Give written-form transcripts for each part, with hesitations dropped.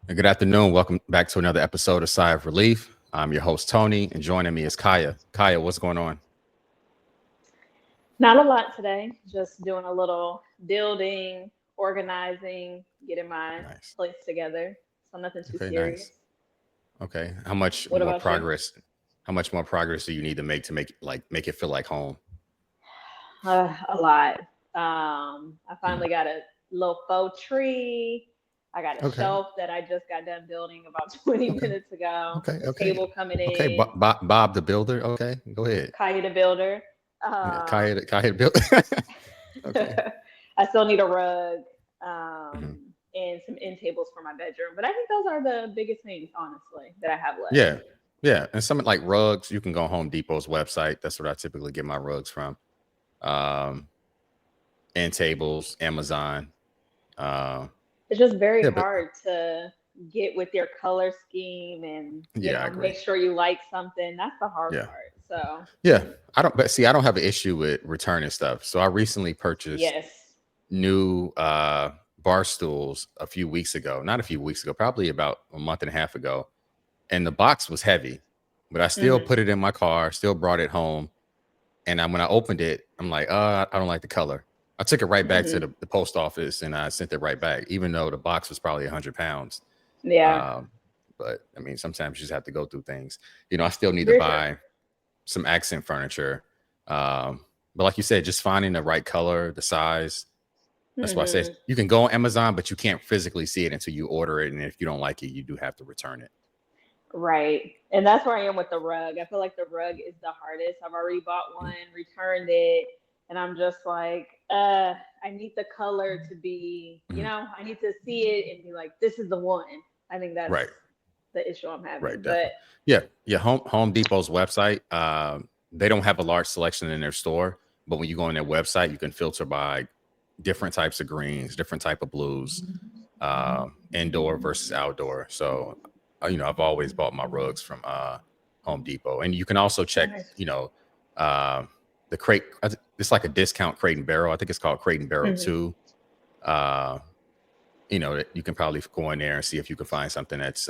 And good afternoon. Welcome back to another episode of Sigh of Relief. I'm your host, Tony, and joining me is Kaya. Kaya, what's going on? Not a lot today. Just doing a little building, organizing, getting my Nice. place together. So nothing too Okay, serious. nice. Okay. How much What more about you? progress? How much more progress do you need to make it feel like home? A lot. I finally got a little faux tree. I got a Okay. shelf that I just got done building about 20 Okay. minutes ago. Okay. The Okay. table coming Okay. in. Bob the Builder. Okay. Go ahead. Kaya the builder. Yeah, Um, Kaya the Builder. Okay. I still need a rug Mhm. and some end tables for my bedroom. But I think those are the biggest things, honestly, that I have left. Yeah. Yeah. And some like rugs, you can go on Home Depot's website. That's what I typically get my rugs from. Um, and tables, Amazon. Uh, It's just very yeah, but hard to get with your color scheme and, yeah, I make agree. sure you like something. That's the hard Yeah. part. So, Yeah, but see, I don't have an issue with returning stuff. So I recently purchased yes. new bar stools a few weeks ago. Not a few weeks ago, probably about a month and a half ago. And the box was heavy, but I still Hmm. put it in my car, still brought it home. And when I opened it, I'm like, I don't like the color. I took it right back to Hmm. the post office and I sent it right back, even though the box was probably 100 pounds. Yeah, Um, but I mean, sometimes you just have to go through things. I still need to very true. buy some accent furniture. But like you said, just finding the right color, the size. That's why I say Hmm. you can go on Amazon, but you can't physically see it until you order it. And if you don't like it, you do have to return it. Right. And that's where I am with the rug. I feel like the rug is the hardest. I've already bought one, returned it, and I'm just like, I need the color to be, Mhm. I need to see it and be like, this is the one. I think that's Right, the issue I'm right, having. But definitely. Yeah, yeah. Home Depot's website, they don't have a large selection in their store, but when you go on their website, you can filter by different types of greens, different type of blues, indoor versus outdoor. So, I've always bought my rugs from Home Depot, and you can also check, nice. uh, the crate. It's like a discount Crate and Barrel. I think it's called Crate and Barrel Mhm. Two. Uh, that you can probably go in there and see if you can find something that's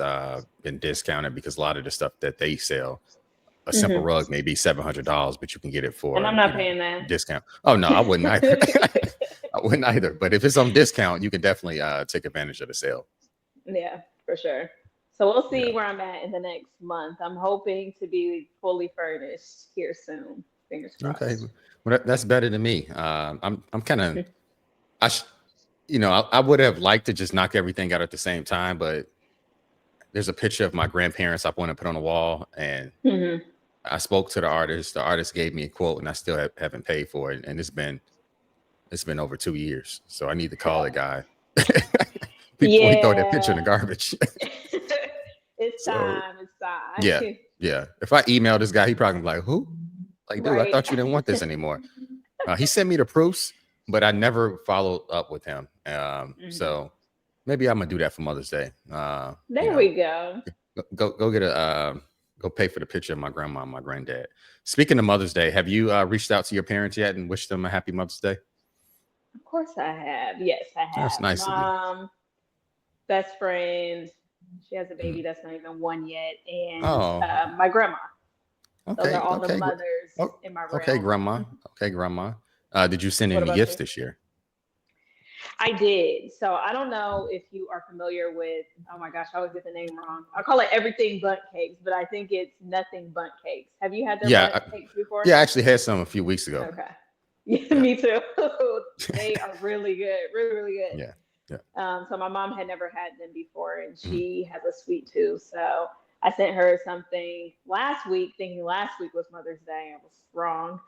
been discounted because a lot of the stuff that they sell, a simple Mhm. rug may be $700, but you can get it And I'm for not paying that. discount. Oh no, I wouldn't either. I wouldn't either. But if it's on discount, you can definitely take advantage of the sale. Yeah, for sure. So we'll see Yeah. where I'm at in the next month. I'm hoping to be fully furnished here soon. Fingers Okay. crossed. Well, that's better than me. I'm kind of I sh- I would have liked to just knock everything out at the same time, but there's a picture of my grandparents I want to put on the wall, and Hmm. I spoke to the artist. The artist gave me a quote, and I still haven't paid for it, and it's been over 2 years. So I need to call the guy before he throw that picture in Yeah. the garbage. It's So time. It's time. yeah, yeah. If I email this guy, he probably gonna be like, "Who? Like, dude, I Right. thought you didn't want this anymore." He sent me the proofs, but I never followed up with him. Hmm. So maybe I'm gonna do that for Mother's Day. There we go. Go get a go pay for the picture of my grandma and my granddad. Speaking of Mother's Day, have you reached out to your parents yet and wished them a happy Mother's Day? Of course I have. Yes, I That's have. nice of you. Mom, best friend. She has a baby Mhm. that's not even one yet, and Oh, my grandma. Those are okay, all the okay, mothers oh, in my okay, realm. grandma, okay, grandma. Did you send What any about gifts you? this year? I did. So I don't know if you are familiar with, oh my gosh, I always get the name wrong. I call it everything bunt cakes, but I think it's nothing bunt cakes. Have you had their Yeah, bunt cakes before? yeah, I actually had some a few weeks ago. Okay. Yeah, Yeah, me too. They are really good, really, really yeah, good. yeah. So my mom had never had them before, and Mhm. she has a sweet tooth. So I sent her something last week, thinking last week was Mother's Day. I was wrong.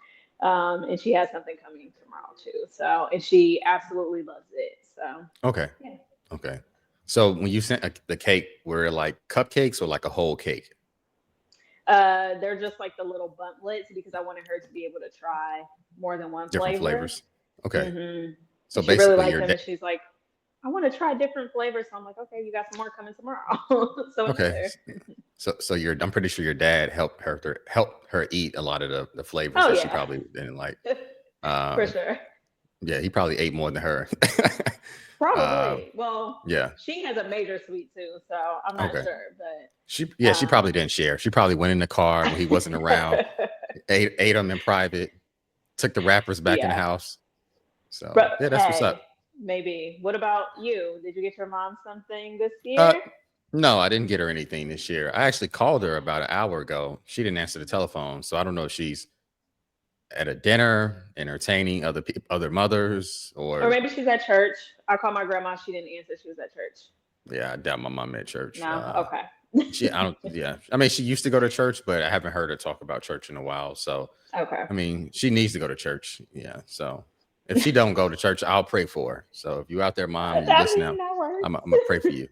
And she has something coming tomorrow too. So, and she absolutely loves it. So, Okay, yeah. okay. So when you sent the cake, were it like cupcakes or like a whole cake? They're just like the little buntlets because I wanted her to be able to try more than one Different flavor. flavors. Okay. Hmm. So And she really basically liked your them, dad. and she's like, I want to try different flavors. So I'm like, okay, you got some more coming tomorrow. So Okay. another. So I'm pretty sure your dad helped her eat a lot of the flavors Oh that she yeah, probably didn't like. for Um, sure. Yeah, he probably ate more than her. uh, Probably. Well, yeah. she has a major suite too, so I'm not Okay. sure, but She probably didn't share. She probably went in the car when he wasn't around, ate them in private, took the wrappers back in the yeah. house. So But yeah, that's what's hey, up. maybe. What about you? Did you get your mom something this Uh, year? no, I didn't get her anything this year. I actually called her about an hour ago. She didn't answer the telephone, so I don't know if she's at a dinner entertaining other mothers, Or or maybe she's at church. I called my grandma. She didn't answer. She was at church. yeah, I doubt my mom at church. No. Okay. I don't. Yeah, I mean, she used to go to church, but I haven't heard her talk about church in a while. So, Okay. I mean, she needs to go to church. Yeah. So, if she don't go to church, I'll pray for her. So, if you out there, mom, and you I listen mean, now, that works. I'm gonna pray for you.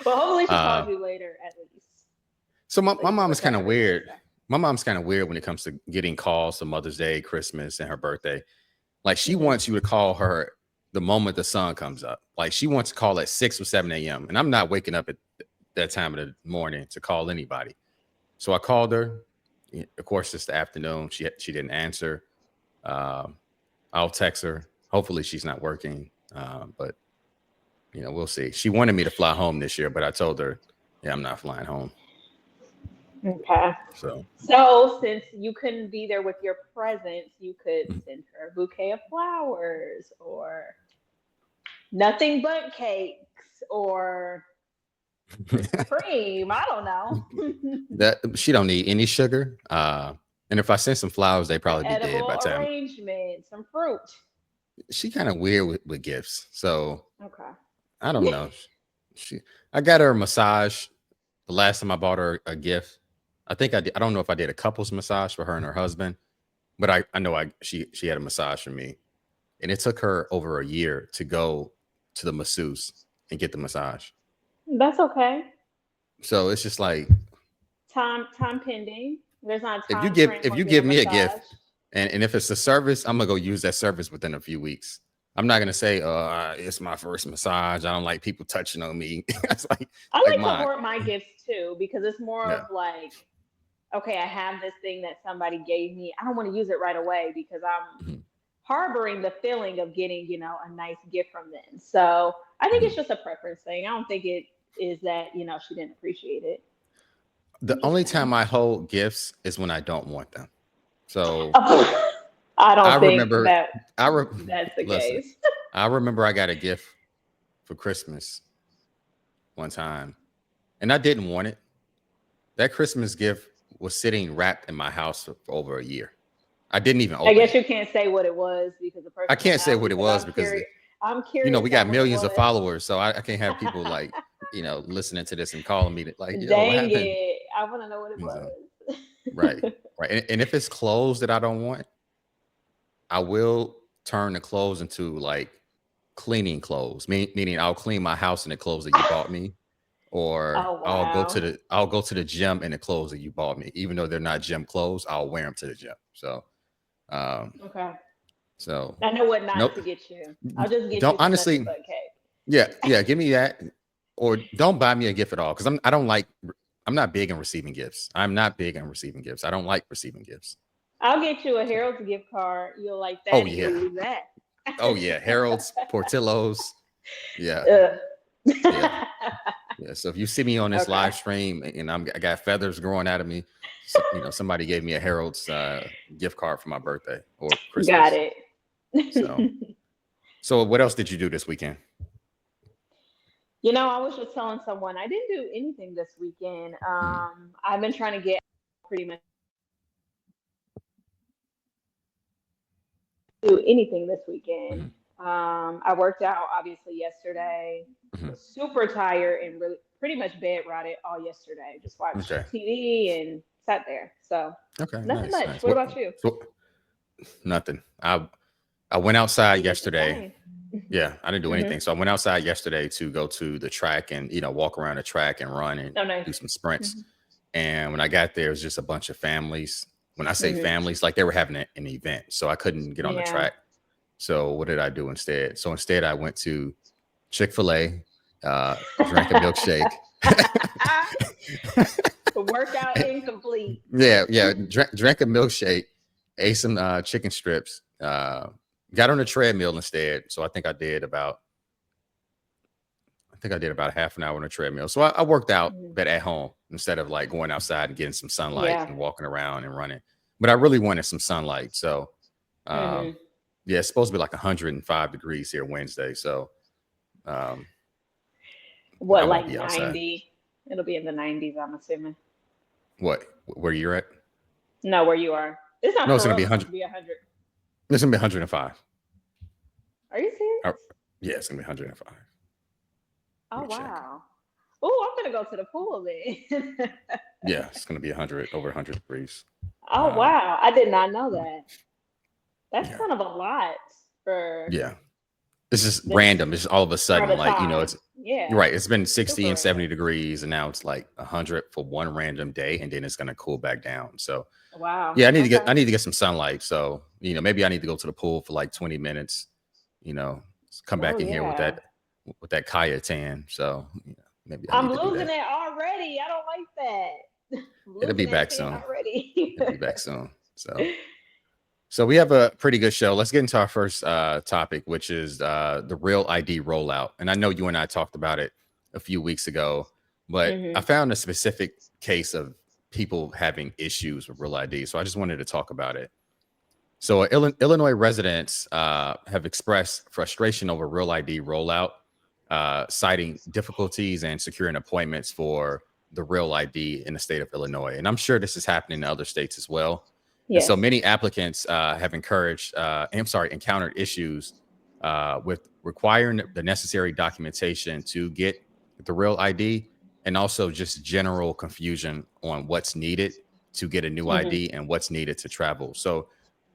Well, hopefully she uh, calls you later at least. so my, So my you can mom is look at kind of everything. weird. My mom's kind of weird when it comes to getting calls for Mother's Day, Christmas, and her birthday. Like she wants you to call her the moment the sun comes up. Like she wants to call at 6 or 7 a.m. And I'm not waking up at that time of the morning to call anybody. So I called her. Of course, it's the afternoon. She didn't answer. Um, I'll text her. Hopefully she's not working. But we'll see. She wanted me to fly home this year, but I told her, yeah, I'm not flying home. Okay. So So since you couldn't be there with your presents, you could mhm. send her a bouquet of flowers or nothing but cakes or Krispy Kreme. I don't know. that she don't need any sugar. And if I send some flowers, they An probably be dead by edible the time. arrangement, some fruit. She kind of weird with gifts. So Okay. I don't know. She I got her a massage the last time I bought her a gift. I think I did. I don't know if I did a couples massage for her and her husband, but I know she had a massage for me. And it took her over a year to go to the masseuse and get the massage. That's okay. So it's just like Time pending. There's not a if you time give frame if on you getting a give me a gift massage. and if it's a service, I'm gonna go use that service within a few weeks. I'm not gonna say, it's my first massage. I don't like people touching on me. It's I like like to mine. hoard my gifts too because it's more Yeah. of like, okay, I have this thing that somebody gave me. I don't want to use it right away because I'm Mhm, harboring the feeling of getting, a nice gift from them. So I think mhm. it's just a preference thing. I don't think it is that, she didn't appreciate it. The I'm just only saying. time I hold gifts is when I don't want them. So I I don't think remember that I re- that's the listen, case. I remember I got a gift for Christmas one time and I didn't want it. That Christmas gift was sitting wrapped in my house for over a year. I didn't even I open guess it. you can't say what it was because the I person might can't say ask what you, it but was I'm because curious. I'm curious we got on what it millions of was. followers, so I can't have people like, listening to this and calling me like, yo, what Dang happened? it. I want to know what it And so, right, was. right. And if it's clothes that I don't want, I will turn the clothes into like cleaning clothes, meaning I'll clean my house in the clothes that you bought me, or Oh, wow. I'll go to the gym in the clothes that you bought me, even though they're not gym clothes. I'll wear them to the gym. So, um, Okay. so I know what not nope. to get you. I'll just get Don't you some nothing honestly. but cake. Yeah, give me that, or don't buy me a gift at all because I don't like. I'm not big on receiving gifts. I'm not big on receiving gifts. I don't like receiving gifts. I'll get you a So, Harold's gift card. You'll like oh that and yeah, you'll use that. oh yeah, Harold's, Portillo's, yeah, Ugh. yeah, yeah. So if you see me on this Okay. live stream and I got feathers growing out of me, somebody gave me a Harold's gift card for my birthday or Got Christmas. it. So what else did you do this weekend? I was just telling someone I didn't do anything this weekend. Mhm, I've been trying to get pretty much do anything this weekend. mhm, I worked out obviously yesterday. mhm. Was super tired and really pretty much bed rotted all yesterday. Just watched Okay, TV and sat there. So okay, nothing nice, much. nice. What about you? So nothing. I went outside You did the yesterday. same. Yeah, I didn't do Hmm. anything. So I went outside yesterday to go to the track and walk around the track and run and Oh, nice. do some sprints. Hmm. And when I got there, it was just a bunch of families. When I say Hmm. families, like they were having an event, so I couldn't get on the Yeah. track. So what did I do instead? So instead, I went to Chick-fil-A, drank a milkshake. The workout incomplete. Yeah, drank a milkshake, ate some chicken strips, Got on a treadmill instead. So I think I did about half an hour on a treadmill. So I worked out, Mhm. but at home instead of like going outside and getting some sunlight Yeah. and walking around and running. But I really wanted some sunlight. So Hmm. yeah, it's supposed to be like 105 degrees here Wednesday. So um, I What, won't like be outside. 90? It'll be in the 90s, I'm assuming. What? Where you're at? No, where you are. It's not No, it's for gonna real be supposed 100. to be 100. It's gonna be 105. Are you serious? Yeah, it's gonna be 105. Let Oh, me check. wow. Oh, I'm gonna go to the pool then. Yeah, it's gonna be 100 over 100 degrees. Oh, Um, wow. I did not know that. That's yeah, kind of a lot for yeah. It's just this random. It's just all of a for sudden, the like time. it's you're Yeah, right. It's been 60 super and 70 random. degrees, and now it's like 100 for one random day, and then it's gonna cool back down. So Wow. yeah, Okay. I need to get some sunlight. So maybe I need to go to the pool for like 20 minutes. You know, come Oh, back in here yeah. with that kaya tan. So maybe I I'm need to do losing that. it already. I don't like that. I'm It'll be losing that back tan soon. already. It'll be back soon. So we have a pretty good show. Let's get into our first topic, which is the Real ID rollout. And I know you and I talked about it a few weeks ago, but I Hmm. found a specific case of people having issues with Real ID. So I just wanted to talk about it. So Illinois residents have expressed frustration over Real ID rollout, citing difficulties in securing appointments for the Real ID in the state of Illinois. And I'm sure this is happening in other states as well. And so Yes. many applicants have encountered issues with requiring the necessary documentation to get the Real ID, and also just general confusion on what's needed to get a new Hmm. ID and what's needed to travel. So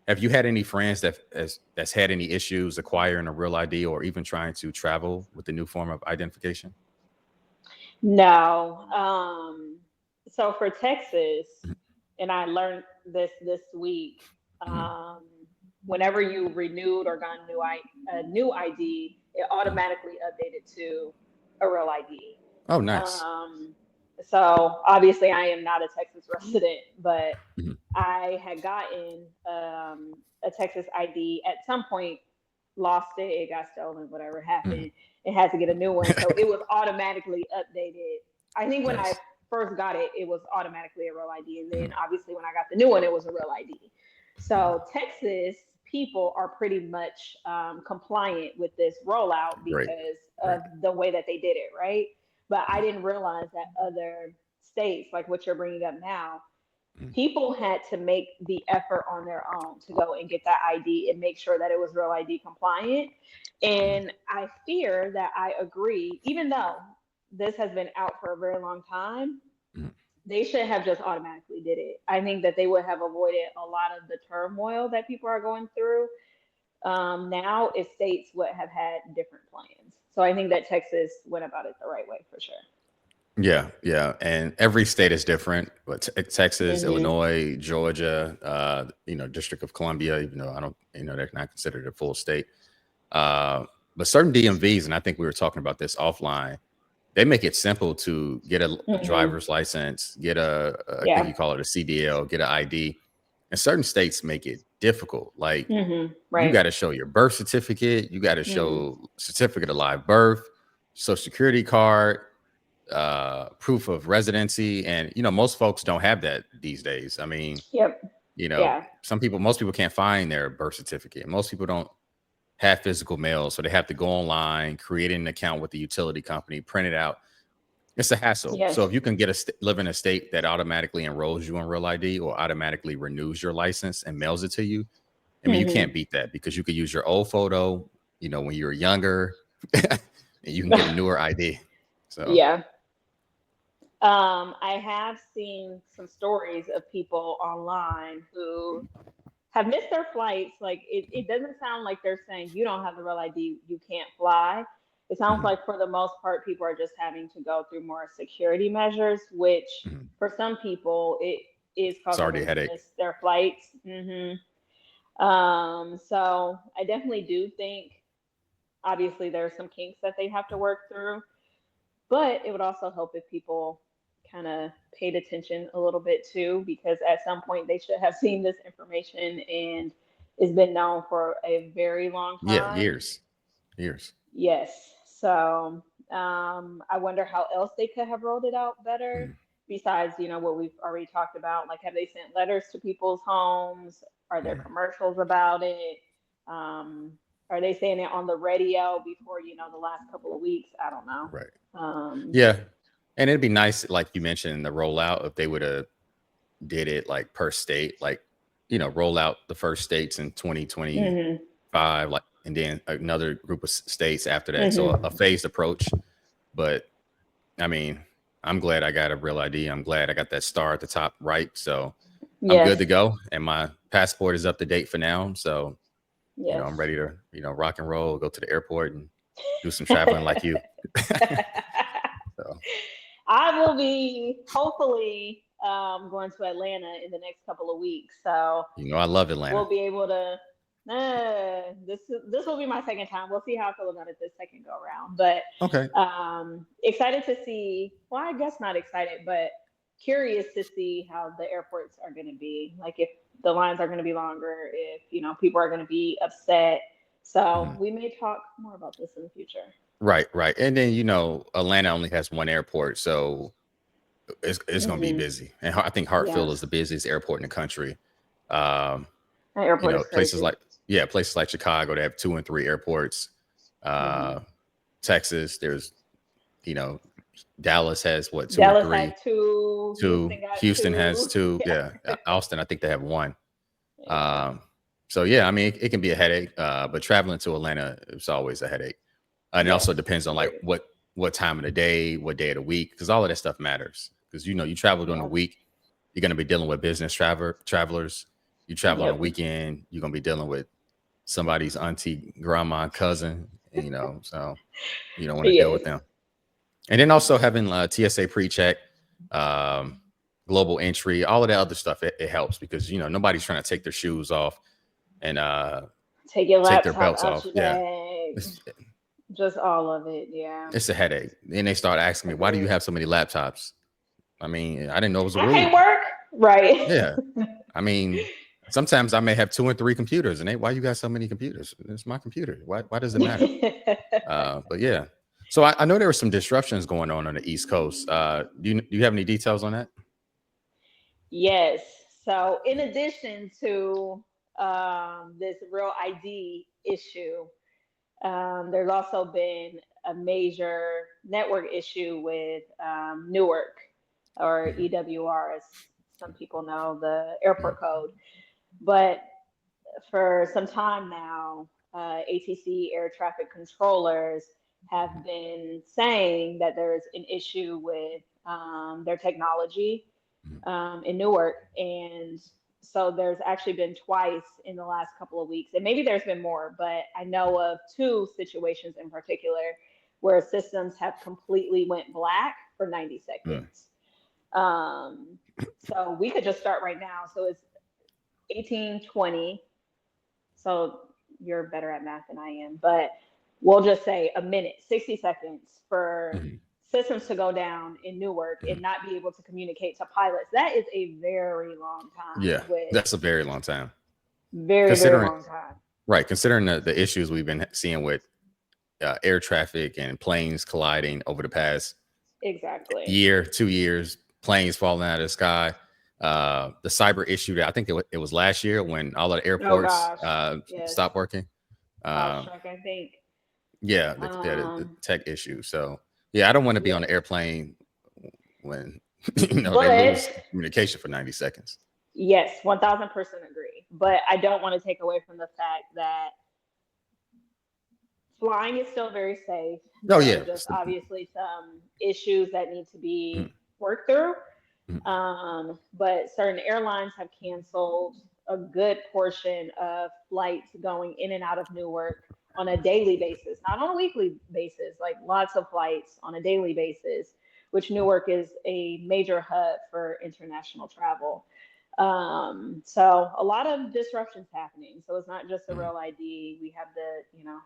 have you had any friends that's had any issues acquiring a Real ID or even trying to travel with the new form of identification? No. So for Texas, and I learned this week, Mhm. um, whenever you renewed or got a new ID, it Mhm. automatically updated to a real ID. Oh, nice. Um, so obviously, I am not a Texas resident, but Mhm. I had gotten a Texas ID at some point, lost it, it got stolen, whatever Mhm. happened. It had to get a new one. So it was automatically updated. I think when I Nice. first got it, it was automatically a real ID. And then Mhm. obviously when I got the new one, it was a real ID. Mhm. So Texas people are pretty much compliant with this rollout Great. because Great. of the way that they did it, right? But I didn't realize that other states, like what you're bringing up now, Mhm. people had to make the effort on their own to go and get that ID and make sure that it was real ID compliant. Mhm. And I fear that I agree, even though this has been out for a very long time, Mhm. they should have just automatically did it. I think that they would have avoided a lot of the turmoil that people are going through now if states would have had different plans. So I think that Texas went about it the right way for sure. Yeah, yeah, and every state is different. But Texas, Hmm. Illinois, Georgia, District of Columbia, even though I don't, they're not considered a full state. Uh, but certain DMVs, and I think we were talking about this offline, they make it simple to get a Hmm. driver's license, get I think Yeah. you call it a CDL, get an ID. And certain states make it difficult. Like Hmm. you Right. got to show your birth certificate, you got to Hmm. show certificate of live birth, social security card, proof of residency. And, most folks don't have that these days. I mean, Yep. Yeah. most people can't find their birth certificate. Most people don't have physical mail. So they have to go online, create an account with the utility company, print it out. It's a hassle. So Yes. if you can live in a state that automatically enrolls you in Real ID or automatically renews your license and mails it to you, I mean, you Hmm. can't beat that because you could use your old photo, when you were younger, and you can get a newer ID. So, Yeah. I have seen some stories of people online who have missed their flights. Like it doesn't sound like they're saying you don't have the real ID, you can't fly. It sounds mhm, like for the most part, people are just having to go through more security measures, which mhm. for some people it is It's causing already a them to headache. miss their flights. So I definitely do think obviously there are some kinks that they have to work through, but it would also help if people kind of paid attention a little bit too, because at some point they should have seen this information and it's been known for a very long Yeah, time. years. Yes. So I wonder how else they could have rolled it out better Mm, besides, what we've already talked about. Like, have they sent letters to people's homes? Are there mm, commercials about it? Um, are they saying it on the radio before, the last couple of weeks? I don't know. right. Um, Yeah, and it'd be nice, like you mentioned, the rollout if they would have did it like per state, like roll out the first states in 2025, hmm like, and then another group of states after that. So a hmm phased approach. But I mean, I'm glad I got a real ID. I'm glad I got that star at the top right. So I'm good Yes. to go, and my passport is up to date for now. So Yes. I'm ready to rock and roll, go to the airport, and do some traveling like you. So I will be hopefully going to Atlanta in the next couple of weeks. So I love we'll Atlanta. be able to. This will be my second time. We'll see how I feel about it this second go around. But Okay. excited to see. Well, I guess not excited, but curious to see how the airports are going to be. Like if the lines are going to be longer, if people are going to be upset. So Mhm. we may talk more about this in the future. Right, right. And then Atlanta only has one airport, so it's going to be Hmm busy. And I think Hartsfield is Yes, the busiest airport in the country. Um, that airport is places crazy. like places like Chicago, they have 2 and 3 airports. hmm Uh, Texas, there's you know Dallas has what, 2 or Dallas has 3. two. 2. Houston got Houston has two. 2. Yeah, Yeah, Austin, I think they have 1. yeah, Um, so yeah, I mean, it can be a headache. But traveling to Atlanta is always a headache. And it yes, also depends on like very. what time of the day, what day of the week, because all of that stuff matters. Because you travel during the Yep, week, you're going to be dealing with business travelers. You travel on a yep. weekend, you're going to be dealing with somebody's auntie, grandma, cousin. So you don't want to deal Yes, with them. And then also having TSA pre-check, um, global entry, all of that other stuff. It helps because nobody's trying to take their shoes off and take your take their laptop belts out off. your Yeah, bag. it's, Just all of it. Yeah, it's a headache. Then they start asking me, "Why do you agreed. have so many laptops?" I mean, I didn't know it was a I can't rule. work. Right. Yeah, I mean, sometimes I may have 2 and 3 computers, and why you got so many computers? It's my computer. Why does it matter? But yeah. So I know there were some disruptions going on the East Coast. Do you have any details on that? Yes. So, in addition to this real ID issue, there's also been a major network issue with Newark, or Mhm. EWR, as some people know the airport code. But for some time now, ATC air traffic controllers have been saying that there's an issue with their technology in Newark. And so there's actually been twice in the last couple of weeks, and maybe there's been more, but I know of two situations in particular where systems have completely went black for 90 Mm. seconds. Um, so we could just start right now. So it's 1820. So you're better at math than I am, but we'll just say a minute, 60 seconds for Mhm. systems to go down in Newark and Mhm. not be able to communicate to pilots. That is a very long time Yeah, with that's a very long time. very, very Considering long time. Right, considering the issues we've been seeing with air traffic and planes colliding over the past Exactly. year, 2 years, planes falling out of the sky. The cyber issue that I think it was last year when all of the Oh airports gosh. Yes. stopped working. Um, CrowdStrike, I think. yeah, the Um, tech issue. So yeah, I don't want to be on yes. the airplane when they But lose communication for 90 seconds. yes, 1000% agree. But I don't want to take away from the fact that flying is still very safe. Oh There are yeah. just obviously some issues that need to Mhm, be worked through. mhm, But certain airlines have canceled a good portion of flights going in and out of Newark on a daily basis, not on a weekly basis, like lots of flights on a daily basis, which Newark is a major hub for international travel. So a lot of disruptions happening. So it's not just a mhm. real ID. We have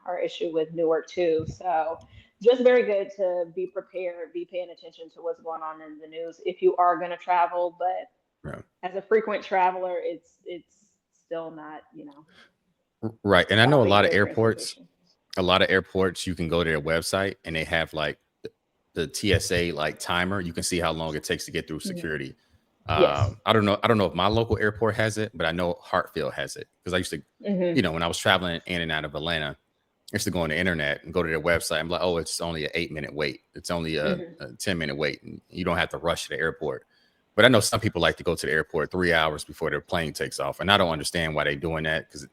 our issue with Newark too. So just very good to be prepared, be paying attention to what's going on in the news if you are going to travel. But Yeah. as a frequent traveler, it's still not. Right. And I know stopping their transportation. a lot of airports, you can go to their website and they have like the TSA like timer. You can see how long it takes to get through Mhm. security. Yes. I don't know. I don't know if my local airport has it, but I know Hartfield has it because I used to, Hmm. when I was traveling in and out of Atlanta, I used to go on the internet and go to their website. I'm like, oh, it's only an 8-minute wait. It's only Hmm. a 10-minute wait. And you don't have to rush to the airport. But I know some people like to go to the airport 3 hours before their plane takes off. And I don't understand why they're doing that because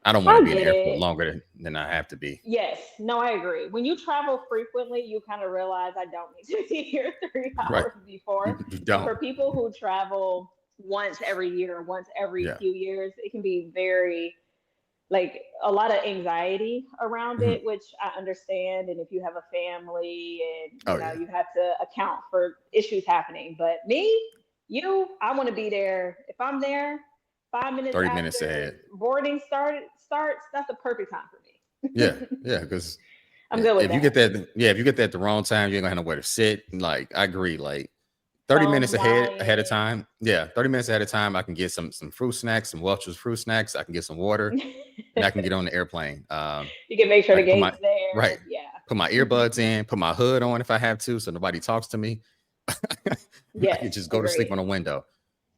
I don't want to I be in the get airport it. longer than I have to be. Yes, no, I agree. When you travel frequently, you kind of realize I don't need to be here three Right. hours before. You But don't. for people who travel once every year, once every Yeah. few years, it can be very like a lot of anxiety around Mhm. it, which I understand. And if you have a family and Oh, yeah. you have to account for issues happening. But me, I want to be there. If I'm there 5 minutes 30 minutes after ahead. boarding starts, that's the perfect time for Yeah. me. Yeah. Because I'm good with if you get that. that, yeah, if you get that at the wrong time, you ain't gonna have nowhere to sit. Like, I agree. Like 30 Phones minutes ahead of lying. time. Yeah, 30 minutes ahead of time, I can get some fruit snacks, some Welch's fruit snacks. I can get some water, and I can get on the airplane. You can make sure I the can put gate's my right, there. Yeah. put my earbuds in, put my hood on if I have to, so nobody talks to me. I Yes, can just go to sleep agreed. on a window.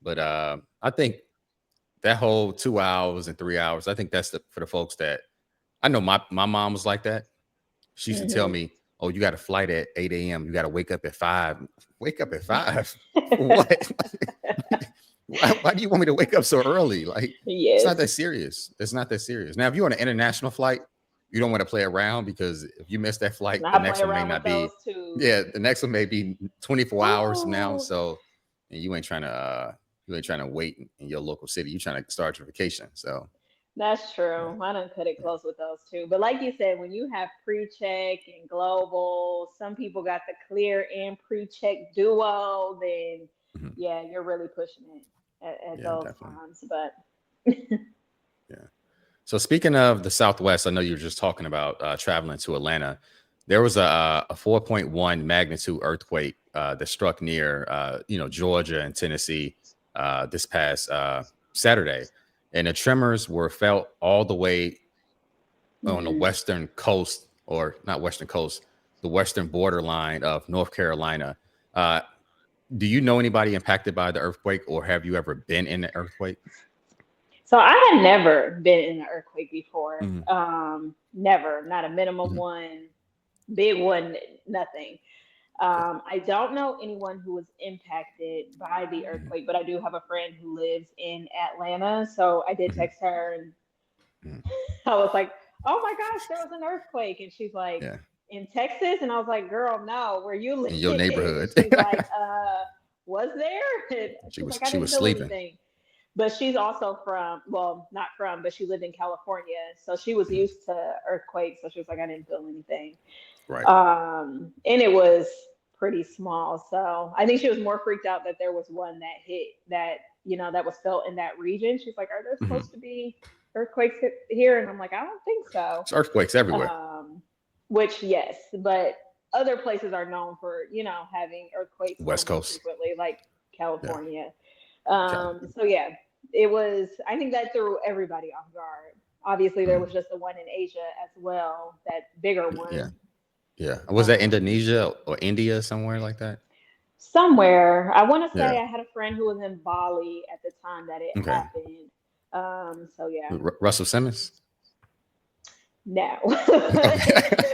But I think that whole 2 hours and 3 hours, I think that's for the folks that I know. My mom was like that. She used to tell Hmm. me, "Oh, you got a flight at 8 a.m. You got to wake up at 5. Wake up at 5 for what? Why do you want me to wake up so early? Like, it's Yes. not that serious. It's not that serious. Now, if you're on an international flight, you don't want to play around because if you miss that flight, the Not play next one may around with not those be. too. Yeah, the next one may be 24 hours from now. Oh, So, and you ain't trying to wait in your local city. You're trying to start your vacation. So, that's yeah, true. I done cut it yeah, close with those too. But like you said, when you have pre-check and global, some people got the clear and pre-check duo, then mhm, yeah, you're really pushing it at yeah, those definitely. times. But Yeah. So speaking of the Southwest, I know you were just talking about traveling to Atlanta. There was a 4.1 magnitude earthquake that struck near Georgia and Tennessee this past Saturday, and the tremors were felt all the way on the mhm. western coast, or not western coast, the western borderline of North Carolina. Uh, do you know anybody impacted by the earthquake, or have you ever been in the earthquake? So I had never been in an earthquake before. Mhm, Never, not a minimum mhm, one, big one, nothing. okay, I don't know anyone who was impacted by the mhm, earthquake, but I do have a friend who lives in Atlanta. So I did mhm, text her and mhm. I was like, oh my gosh, there was an earthquake. And she's like, Yeah. in Texas? And I was like, girl, no, where you live. In your And neighborhood. she's like, was there? And she was like, I She didn't was feel sleeping. anything. But she's also from, well, not from, but she lived in California. So she was Mhm. used to earthquakes. So she was like, I didn't feel anything. Right. And it was pretty small. So I think she was more freaked out that there was one that hit that, that was felt in that region. She's like, are there Mhm. supposed to be earthquakes here? And I'm like, I don't think so. It's earthquakes everywhere. Um, which, yes, but other places are known for, having earthquakes a little West more Coast. frequently, like Yeah. California. Okay. So yeah, I think that threw everybody off guard. Obviously, there Mhm. was just the one in Asia as well, that bigger Yeah. one. Yeah. Was that Um, Indonesia or India somewhere like that? Somewhere, I want to say Yeah. I had a friend who was in Bali at the time that it Okay. happened. So yeah, Russell Simmons? no. Okay.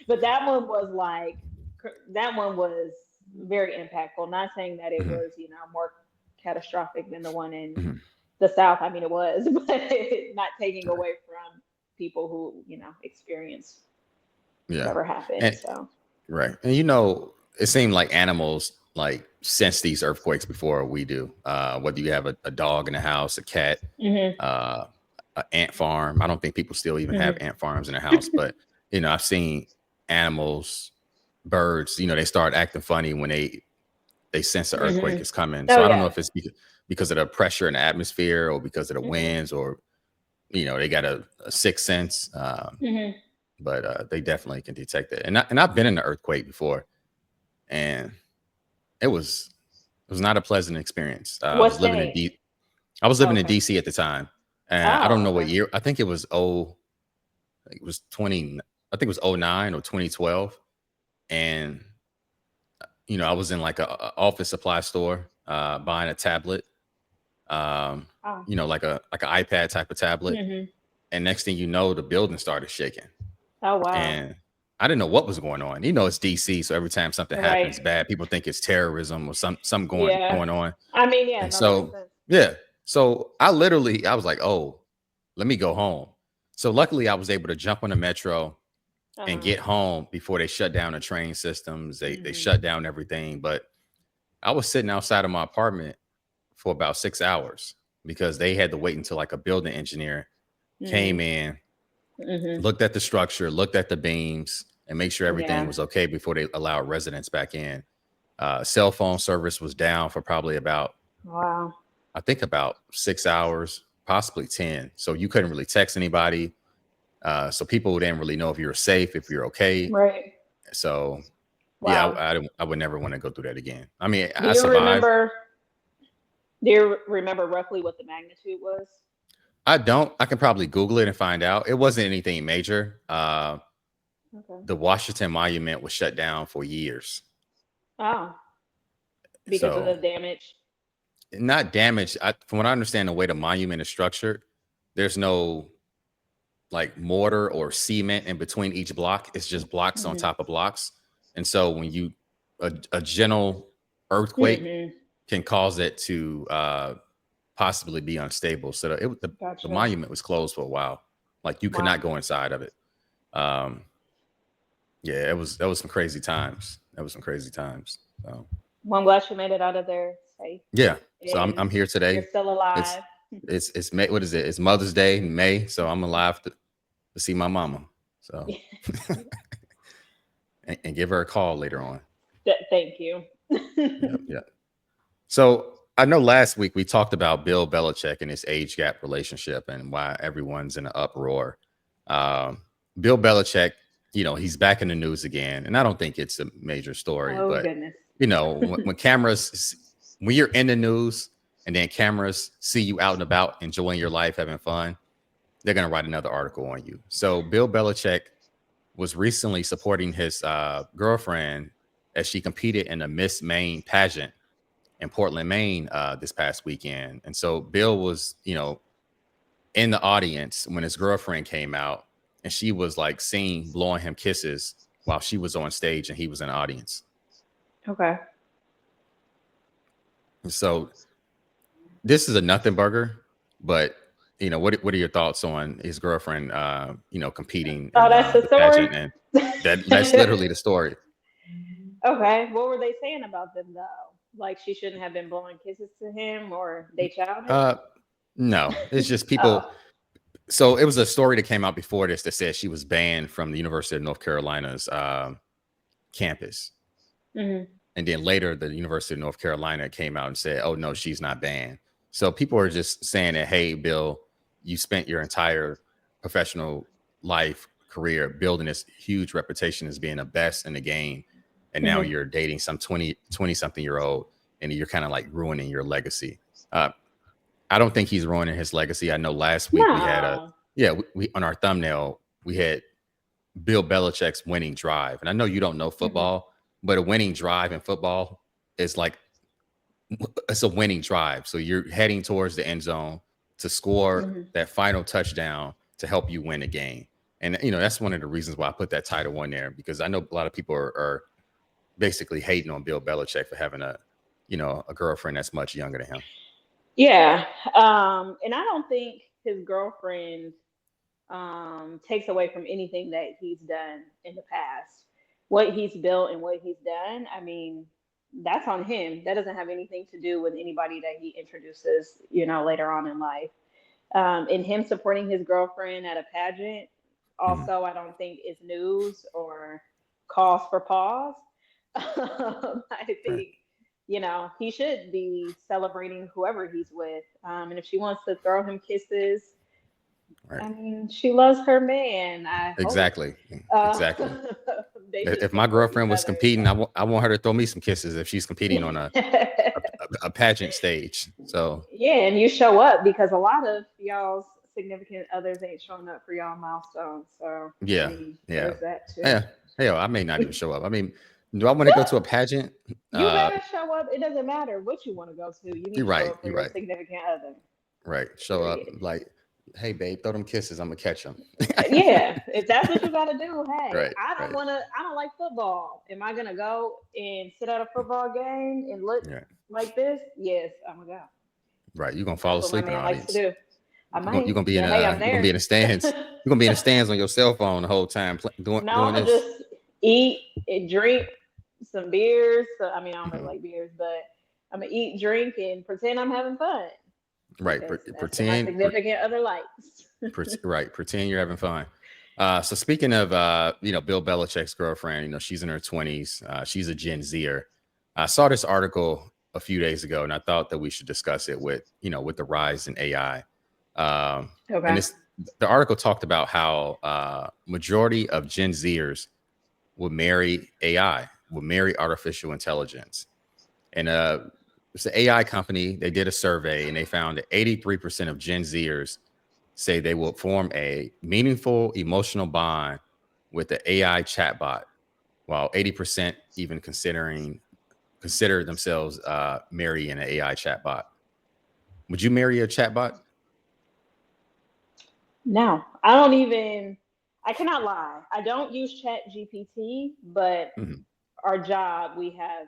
But that one was like, that one was very impactful. Not saying that it Mhm. was, more catastrophic than the one in Mhm. the South. I mean, it was, but not taking Right. away from people who, experienced Yeah. whatever happened. And So, right. And it seemed like animals like sense these earthquakes before we do. Whether you have a dog in the house, a cat, hmm uh, an ant farm. I don't think people still even have hmm ant farms in their house, but I've seen animals, birds. They start acting funny when they sense the hmm earthquake is coming. oh So I don't know yeah. if it's because of the pressure in the atmosphere or because of the hmm winds or they got a sixth sense. hmm But they definitely can detect it. And I've been in an earthquake before, and it was not a pleasant experience. What state? I was living in Okay. DC at the time, And I don't Oh, know what okay. year. I think it was it was 20. I think it was '09 or 2012. And I was in like a office supply store buying a tablet, Oh. like an iPad type of tablet. Hmm. And next thing you know, the building started shaking. Oh, wow. And I didn't know what was going on. It's DC, so every time something Right. happens bad, people think it's terrorism or something going Yeah. going on. I mean, yeah, And no, that makes so sense. yeah, so I was like, oh, let me go home. So luckily, I was able to jump on the metro and Uh-huh. get home before they shut down the train systems. They Hmm. shut down everything. But I was sitting outside of my apartment for about 6 hours because they had to wait until like a building engineer Hmm. came in, Hmm. looked at the structure, looked at the beams, and make sure everything Yeah. was okay before they allowed residents back in. Cell phone service was down for probably Wow. I think about 6 hours, possibly 10. So you couldn't really text anybody. So people didn't really know if you were safe, if you're okay. Right. So yeah, Wow. I would never want to go through that again. I mean, Do I you survived. remember? Do you remember roughly what the magnitude was? I don't. I can probably Google it and find out. It wasn't anything major. Okay. The Washington Monument was shut down for years. Oh, because of So the damage. not damaged. From what I understand, the way the monument is structured, there's no like mortar or cement in between each block. It's just blocks on Hmm. top of blocks. And so when a gentle earthquake Hmm. can cause it to possibly be unstable. So the Gotcha. monument was closed for a while. Like you could not Wow. go inside of it. Um, yeah, that was some crazy times. That was some crazy times. So Well, I'm glad you made it out of there safe, yeah. So and I'm here you're today. still It's alive. it's May. What is it? It's Mother's Day in May. So I'm alive to see my mama. So and give her a call later on. Thank you. Yep. Yep. So I know last week we talked about Bill Belichick and his age gap relationship and why everyone's in an uproar. Um, Bill Belichick, he's back in the news again, and I don't think it's a major story, Oh but goodness. when you're in the news and then cameras see you out and about enjoying your life, having fun, they're gonna write another article on you. So Bill Belichick was recently supporting his girlfriend as she competed in a Miss Maine pageant in Portland, Maine, this past weekend. And so Bill was, in the audience when his girlfriend came out, and she was like seen blowing him kisses while she was on stage and he was in the audience. Okay. And so this is a nothing burger, but what are your thoughts on his girlfriend, competing Oh, in that's the the story. pageant? And that's literally the story. Okay. What were they saying about them though? Like she shouldn't have been blowing kisses to him, or they childish? Uh, no, it's just Oh. people. So it was a story that came out before this that said she was banned from the University of North Carolina's campus. Hmm. And then later, the University of North Carolina came out and said, oh, no, she's not banned. So people are just saying that, hey, Bill, you spent your entire professional life career building this huge reputation as being the best in the game. And now Hmm. you're dating some 20 something year old and you're kind of like ruining your legacy. I don't think he's ruining his legacy. I know last week we had No. we on our thumbnail, we had Bill Belichick's winning drive. And I know you don't know Hmm. football, but a winning drive in football is like it's a winning drive. So you're heading towards the end zone to score Hmm. that final touchdown to help you win a game. And that's one of the reasons why I put that title on there, because I know a lot of people are basically hating on Bill Belichick for having a girlfriend that's much younger than him. Yeah. And I don't think his girlfriend takes away from anything that he's done in the past. What he's built and what he's done, I mean, that's on him. That doesn't have anything to do with anybody that he introduces, later on in life. And him supporting his girlfriend at a pageant, Mhm. also, I don't think is news or cause for pause. I Right. think, he should be celebrating whoever he's with. And if she wants to throw him kisses, Right. I mean, she loves her man. I hope Exactly. uh, Exactly. they should If my support each girlfriend was competing, I want her to throw me some kisses if she's competing on a, other. a, a pageant stage. So Yeah, and you show up because a lot of y'all's significant others ain't showing up for y'all milestones. So I Yeah, mean, yeah, there's that too. yeah. Hell, I may not even show up. I mean, do I want to go to a pageant? You better show up. It doesn't matter what you want to go to. You need You're to show right. up for You're your right. significant other. Right. Show up Period. like, hey, babe, throw them kisses. I'm gonna catch them. Yeah, if that's what you got to do, hey, Right. I don't Right. want to. I don't like football. Am I gonna go and sit at a football game and look Yeah. like this? Yes, I'm gonna go. Right. You're gonna fall That's what my asleep in the man likes to audience. do. I You're might, gonna be in but hey, I'm you're gonna be there. in the stands. You're gonna be in the stands on your cell phone the whole time No, doing I'm gonna this. just eat and drink some beers. So I mean, I don't really Mhm. like beers, but I'm gonna eat, drink, and pretend I'm having fun Right. because that's what my Pretend. significant other likes. Right. Pretend you're having fun. So speaking of Bill Belichick's girlfriend, she's in her 20s. She's a Gen Zer. I saw this article a few days ago, and I thought that we should discuss it with the rise in AI. And Okay. the article talked about how majority of Gen Zers would marry AI, would marry artificial intelligence. And it's an AI company. They did a survey and they found that 83% of Gen Zers say they will form a meaningful emotional bond with the AI chatbot, while 80% even consider themselves marrying an AI chatbot. Would you marry a chatbot? No, I don't even. I cannot lie. I don't use Chat GPT, but Mhm, our job we have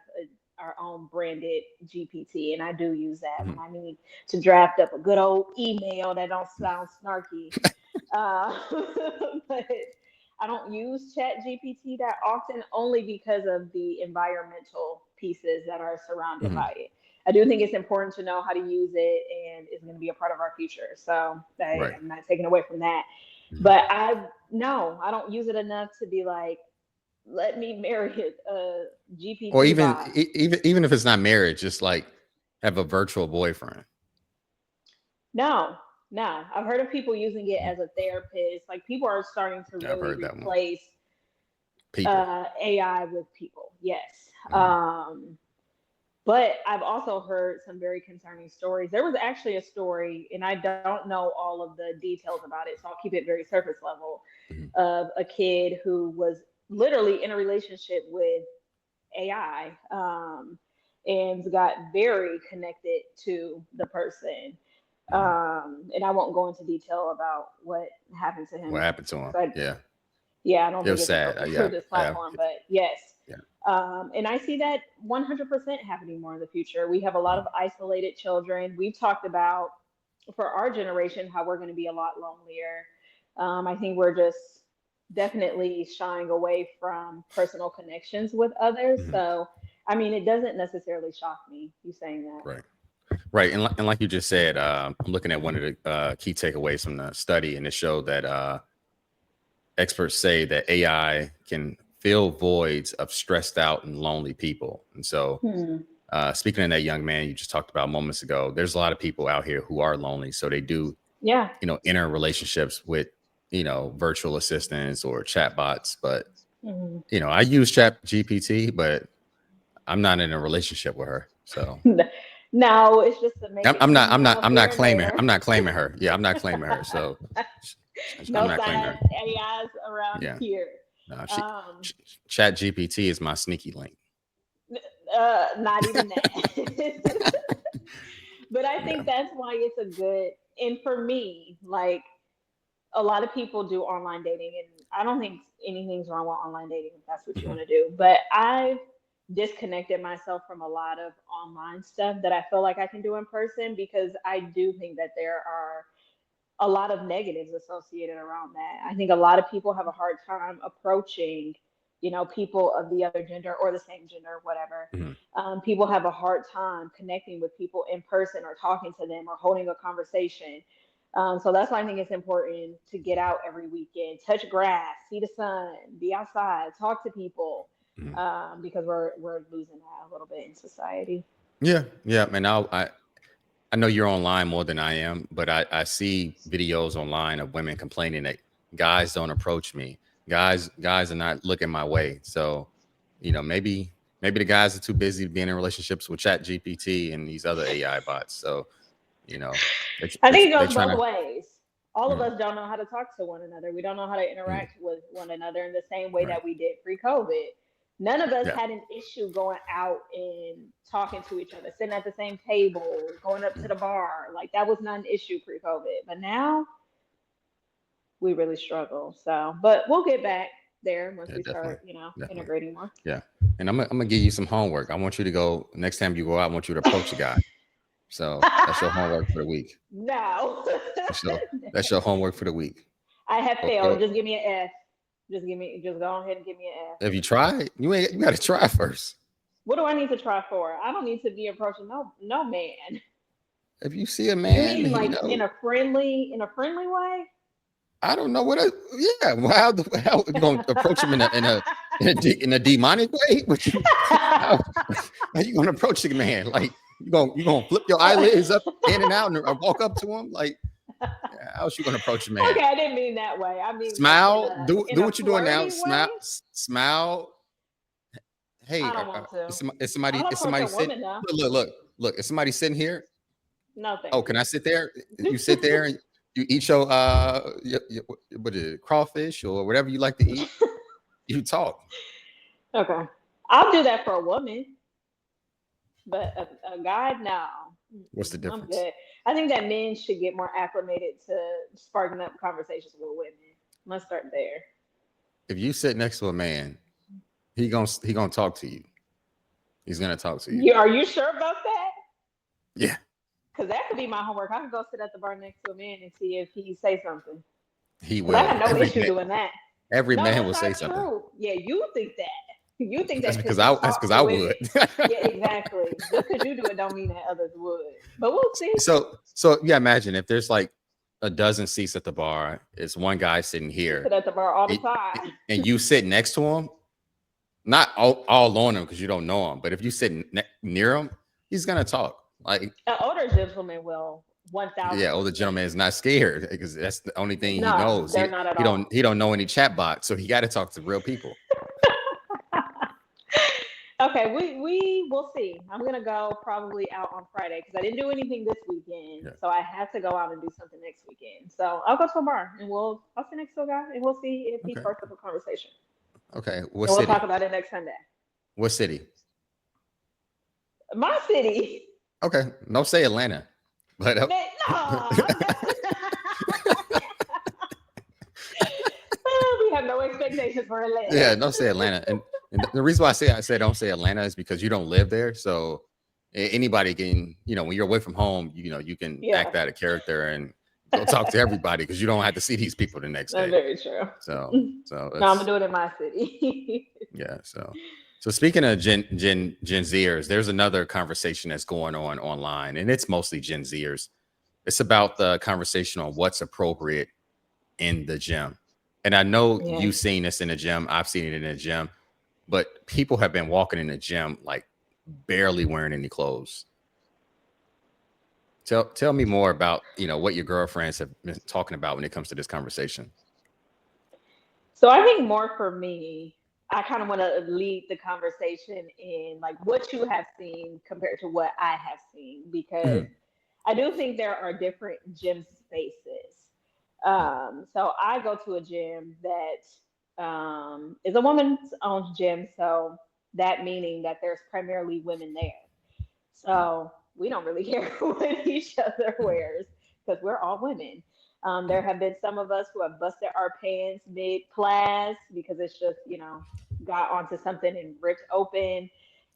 our own branded GPT, and I do use that when mhm, I need to draft up a good old email that don't mhm, sound snarky. Uh, but I don't use Chat GPT that often, only because of the environmental pieces that are surrounded mhm. by it. I do think it's important to know how to use it, and it's going to be a part of our future. So Right. I'm not taking away from that. Mhm. But no, I don't use it enough to be like, let me marry a Or GPT even bot. even if it's not marriage, just like have a virtual boyfriend. No, no. I've heard of people using it Mhm. as a therapist. Like people are starting to Yeah, I've really heard that one. replace People. AI with people. Yes. Mhm, But I've also heard some very concerning stories. There was actually a story, and I don't know all of the details about it, so I'll keep it very surface level, mhm, of a kid who was literally in a relationship with AI, and got very connected to the person. mhm. And I won't go into detail about what happened to What him happened to him? because Yeah, yeah, I don't it think was it's sad. appropriate for Yeah, this yeah, platform, but yes. yeah. And I see that 100% happening more in the future. We have a lot of Mhm, isolated children. We've talked about for our generation how we're going to be a lot lonelier. I think we're just definitely shying away from personal connections with others. mhm. So, I mean, it doesn't necessarily shock me, you saying that. Right. Right. And like you just said, I'm looking at one of the key takeaways from the study, and it showed that experts say that AI can fill voids of stressed out and lonely people. And so, Hmm. speaking of that young man you just talked about moments ago, there's a lot of people out here who are lonely. So they do, Yeah. enter relationships with, virtual assistants or chatbots. But, Hmm. I use Chat GPT, but I'm not in a relationship with her. So No, it's just to make it cute up I'm not here and claiming, there. her. Yeah, I'm not claiming her. So I'm No not claiming side her. AIs around Yeah. here. No, Um, Chat GPT is my sneaky link. Not even that. But I Yeah. think that's why it's a good, and for me, like a lot of people do online dating, and I don't think anything's wrong with online dating if that's what you Mhm, want to do. But I've disconnected myself from a lot of online stuff that I feel like I can do in person, because I do think that there are a lot of negatives associated around that. I think a lot of people have a hard time approaching, people of the other gender or the same gender, whatever. mhm. People have a hard time connecting with people in person or talking to them or holding a conversation. So that's why I think it's important to get out every weekend, touch grass, see the sun, be outside, talk to people, Mhm. because we're losing that a little bit in society. Yeah, yeah, man. I know you're online more than I am, but I see videos online of women complaining that guys don't approach me. Guys are not looking my way. So, maybe the guys are too busy being in relationships with Chat GPT and these other AI bots. So, you know, I think it they goes trying both to. ways. All of Mm, us don't know how to talk to one another. We don't know how to mm, interact with one another in the same way right. that we did pre-COVID. None of us Yeah. had an issue going out and talking to each other, sitting at the same table, going up to Mm, the bar. Like that was not an issue pre-COVID. But now we really struggle. So, but we'll get back there once yeah, we definitely. start, Definitely. integrating more. Yeah. And I'm gonna give you some homework. I want you to go next time you go out, I want you to approach a guy. So that's your homework for the week. No. That's your homework for the week. I have Go, failed. go. Just give me an F. Just go ahead and give me an F. Have you tried? You gotta try first. What do I need to try for? I don't need to be approaching no man. If you see a You man, mean like know, in a friendly way? I don't know yeah. Well, how you gonna approach him in a demonic way? What you how you gonna approach the man? Like you gonna flip your eyelids up in and out and walk up to him? Like how's you gonna approach a man? Okay, I didn't mean that way. I mean like Smile. in Do a what you're doing now. flirty way. Smile. Hey, I don't want to. is I'm gonna approach somebody a sitting? woman though. Look. Is somebody sitting here? No, thank Oh, can you. I sit there? You sit there and you eat your what is it, crawfish or whatever you like to eat. You talk. Okay, I'll do that for a woman, but a guy, no. What's the I'm difference? good. I think that men should get more acclimated to sparking up conversations with women. Let's start there. If you sit next to a man, he gonna talk to you. He's gonna talk to you. Are you sure about that? Yeah, Because that could be my homework. I could go sit at the bar next to a man and see if he say something. he Because I will. have no issue doing that. Every No, man that's will say not something. true. Yeah, you think that. You think That's that because because you that's talk because to I women. would. Yeah, exactly. Just because you do it don't mean that others would. But we'll see. So yeah, imagine if there's like a dozen seats at the bar. It's one guy sitting You here, sit at the bar all the and time. and you sit next to him. Not all on him because you don't know him, but if you sit near him, he's gonna talk. Like, An older gentleman will 1000%. yeah, older gentleman is not scared because that's the only thing he No, knows. they're not at He don't all. he don't know any chat bots, so he got to talk to real people. Okay, we will see. I'm gonna go probably out on Friday because I didn't do anything this weekend, Yeah. so I have to go out and do something next weekend. So I'll go to a bar and I'll sit next to a guy and we'll see if he Okay. sparks up a conversation. Okay. And What we'll talk city? about it next Sunday. What city? My city. Okay. Don't say Atlanta, but No, we have no expectations for Atlanta. yeah, don't say Atlanta. And the reason why I say don't say Atlanta is because you don't live there, so anybody can, when you're away from home, you can act out a character and go talk to everybody because you don't have to see these people the next That's day. very true. So No, I'm gonna do it in my city. yeah. So speaking of Gen Zers, there's another conversation that's going on online, and it's mostly Gen Zers. It's about the conversation on what's appropriate in the gym. And I know Yeah. you've seen this in the gym. I've seen it in the gym, but people have been walking in the gym like barely wearing any clothes. Tell me more about, what your girlfriends have been talking about when it comes to this conversation. So I think more for me, I kind of want to lead the conversation in like what you have seen compared to what I have seen because Mhm. I do think there are different gym spaces. So I go to a gym that is a woman's owned gym, so that meaning that there's primarily women there. So we don't really care what each other wears because we're all women. There have been some of us who have busted our pants mid class because it's just, got onto something and ripped open.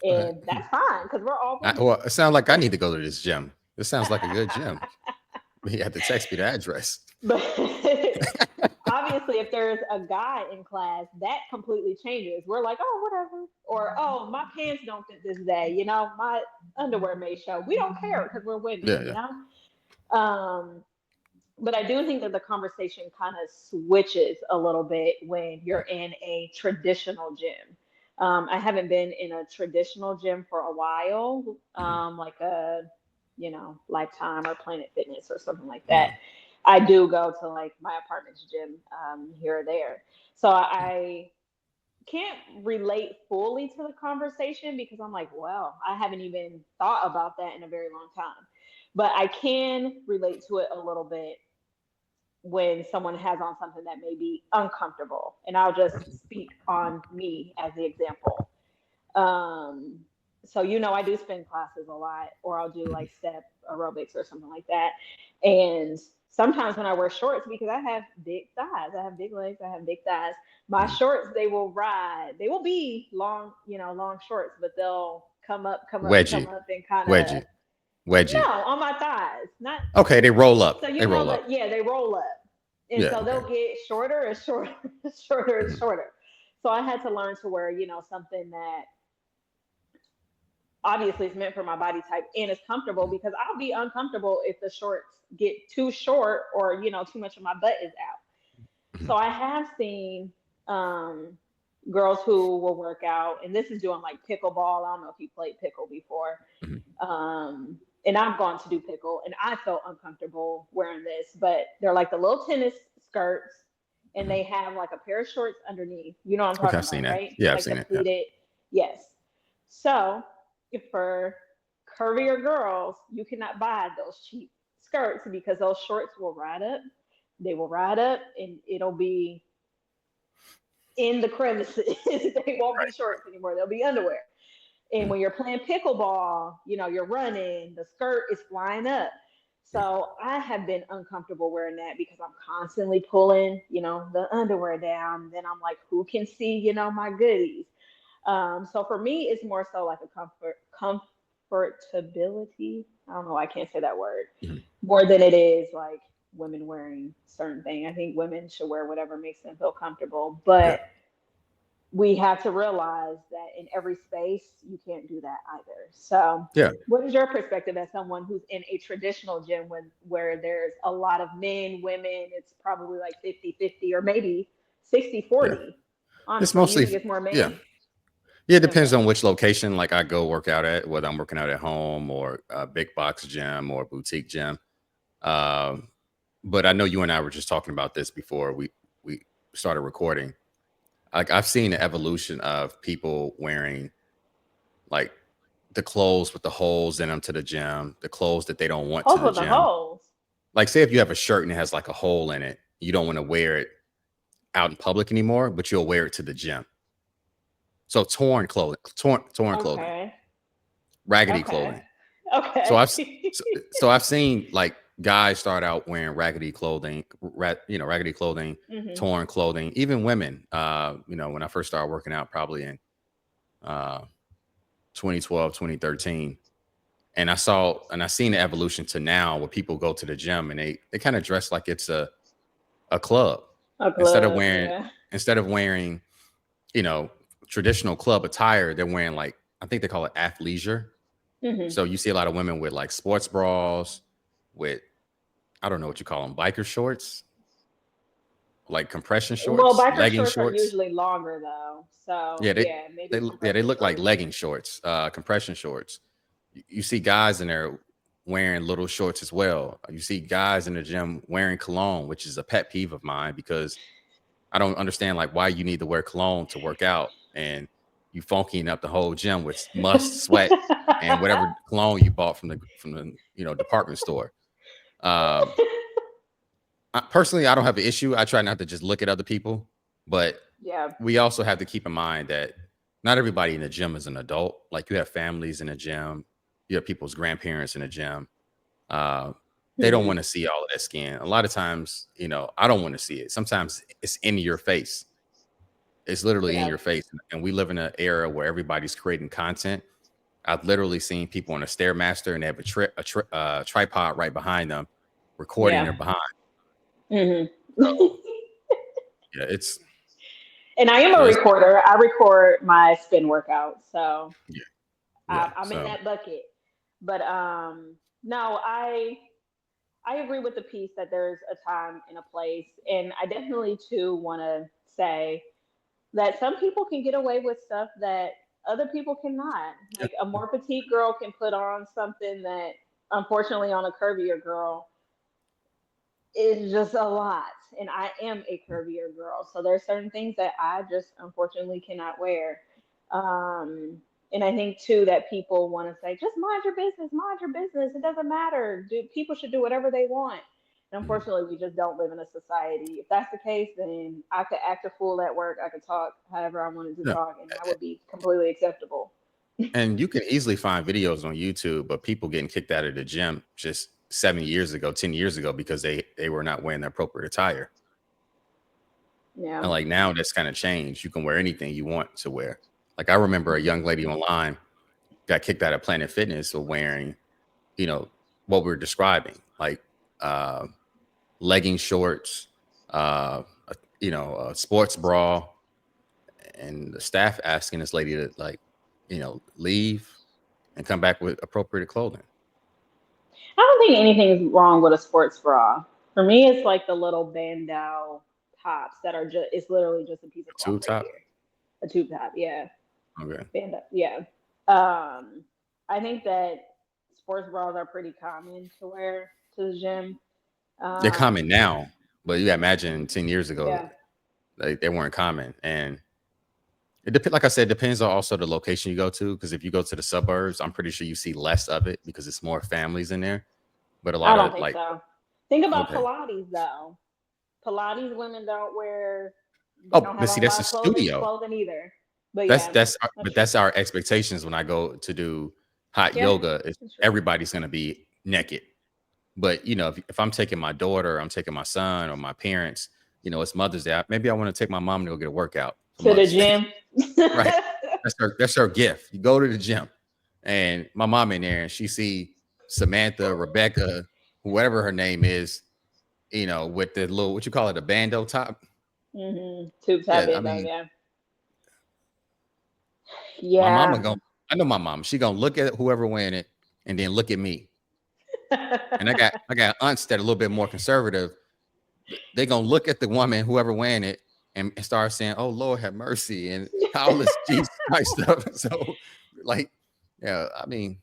And that's fine because we're all women. Well, it sounds like I need to go to this gym. This sounds like a good gym. You have to text me the address. But obviously, if there's a guy in class, that completely changes. We're like, oh, whatever. Or, oh, my pants don't fit this day. My underwear may show. We don't care because we're women, Yeah. But I do think that the conversation kind of switches a little bit when you're in a traditional gym. I haven't been in a traditional gym for a while, like a, Lifetime or Planet Fitness or something like that. I do go to like my apartment's gym here or there. So I can't relate fully to the conversation because I'm like, well, I haven't even thought about that in a very long time. But I can relate to it a little bit when someone has on something that may be uncomfortable. And I'll just speak on me as the example. Um, so I do spin classes a lot, or I'll do like step aerobics or something like that. And sometimes when I wear shorts, because I have big thighs, I have big legs, I have big thighs, my shorts they will ride. They will be long, long shorts, but they'll come Wedgie, up, and kind of wedgie, wedgie. no on my thighs, not Okay, they roll up. so They you know roll that up. yeah they roll up, and Yeah. so Okay. they'll get shorter and shorter, shorter and Mhm. shorter. So I had to learn to wear something that obviously it's meant for my body type and it's comfortable, because I'll be uncomfortable if the shorts get too short, or too much of my butt is out. So Mhm. I have seen um, girls who will work out, and this is doing like pickleball. I don't know if you played pickle before. Mhm. And I've gone to do pickle, and I felt uncomfortable wearing this, but they're like the little tennis skirts, and Mhm. they have like a pair of shorts underneath. You know what I'm Okay, talking I've seen about, that. right? Yeah, I've Like seen the it. Yeah. pleated, yes. So if for curvier girls, you cannot buy those cheap skirts, because those shorts will ride up. They will ride up, and it'll be in the crevices. They won't be shorts anymore. They'll be underwear. And Mhm. when you're playing pickleball, you're running, the skirt is flying up. Yeah. So I have been uncomfortable wearing that, because I'm constantly pulling, the underwear down. Then I'm like, who can see, my goodies? So for me, it's more so like a comfortability. I don't know. I can't say that word Mhm. more than it is like women wearing certain thing. I think women should wear whatever makes them feel comfortable, Yeah. but we have to realize that in every space you can't do that either. So Yeah. what is your perspective as someone who's in a traditional gym where there's a lot of men, women, it's probably like 50-50, or maybe 60 Yeah. 40? It's Honestly, you mostly think it's more yeah. men? Yeah, it depends Okay. on which location. Like I go work out at, whether I'm working out at home or a big box gym or boutique gym. Um, but I know you and I were just talking about this before we started recording. Like I've seen the evolution of people wearing like the clothes with the holes in them to the gym, the clothes that they don't want to Holes the with the gym. holes. Like say if you have a shirt and it has like a hole in it, you don't want to wear it out in public anymore, but you'll wear it to the gym. So torn clothing, Okay. raggedy Okay. clothing. So Okay. I've so I've seen like guys start out wearing raggedy clothing, raggedy clothing, hmm torn clothing, even women. When I first started working out, probably in uh 2012, 2013. And I seen the evolution to now where people go to the gym and they kind of dress like it's a club. A Instead of glove, wearing yeah. instead of wearing, you know, traditional club attire, they're wearing like I think they call it athleisure. hmm So you see a lot of women with like sports bras, with I don't know what you call them, biker shorts, like compression Well, shorts, biker legging shorts are shorts. usually longer though. So Yeah, yeah, maybe they compression look like shorts. legging shorts, compression shorts. You see guys in there wearing little shorts as well. You see guys in the gym wearing cologne, which is a pet peeve of mine because I don't understand like why you need to wear cologne to work out and you funkying up the whole gym with must, sweat, and whatever cologne you bought from the department store. Um, Personally, I don't have an issue. I try not to just look at other people, but Yeah. we also have to keep in mind that not everybody in the gym is an adult. Like you have families in the gym, you have people's grandparents in the gym. Uh, they don't hmm want to see all of that skin. A lot of times, I don't want to see it. Sometimes it's in your face. It's literally in Yeah. your face. And we live in an era where everybody's creating content. I've literally seen people on a stairmaster and they have a tripod right behind them, recording Yeah. their behind. hmm So yeah, it's And I am a yeah, recorder. I record my spin workouts, so yeah, yeah. I'm in So that bucket. But no, I agree with the piece that there's a time and a place, and I definitely too want to say that some people can get away with stuff that other people cannot. yeah, Like a more petite girl can put on something that, unfortunately, on a curvier girl is just a lot. And I am a curvier girl, so there's certain things that I just unfortunately cannot wear. Um, and I think too that people want to say, just mind your business, mind your business. It doesn't matter. People should do whatever they want. And Mhm. unfortunately, we just don't live in a society. If that's the case, then I could act a fool at work. I could talk however I wanted to Yeah. talk, and that would be completely acceptable. And you can easily find videos on YouTube of people getting kicked out of the gym just 7 years ago, 10 years ago, because they were not wearing the appropriate attire. Yeah. And like now that's kind of changed. You can wear anything you want to wear. Like I remember a young lady online got kicked out of Planet Fitness for wearing, you know, what we're describing, like uh legging shorts, a sports bra, and the staff asking this lady to leave and come back with appropriate clothing. I don't think anything is wrong with a sports bra. For me, it's like the little bandeau tops that are just, it's literally just a piece of cloth Tube right top. here. A tube top, yeah. Okay. Bandeau, yeah. Um, I think that sports bras are pretty common to wear to the gym. They're common Um, now, but you imagine 10 years ago, yeah. they weren't common. And it depends, like I said, depends on also the location you go to. Because if you go to the suburbs, I'm pretty sure you see less of it because it's more families in there. But a I lot don't of think so. Think about okay. Pilates though. Pilates women don't wear, they Oh, don't but have see, on a that's lot a of studio. clothing either. But That's yeah, that's that's but true. that's our expectations when I go to do hot Yeah, yoga. Is that's true. everybody's gonna be naked. But if I'm taking my daughter, I'm taking my son or my parents, it's Mother's Day. Maybe I want to take my mom to go get a workout for To the Mother's Day. gym. Right. That's her gift. You go to the gym. And my mom in there and she see Samantha, Rebecca, whatever her name is, with the little what you call it, a bandeau top. Tube top Yeah, I bando, mean, yeah. my mama Yeah. going I know my mom. She gonna look at whoever wearing it and then look at me. And I got aunts that are a little bit more conservative. They gonna look at the woman, whoever wearing it, and start saying, "Oh Lord, have mercy," and all this Jesus Christ stuff. So, like, yeah, I mean,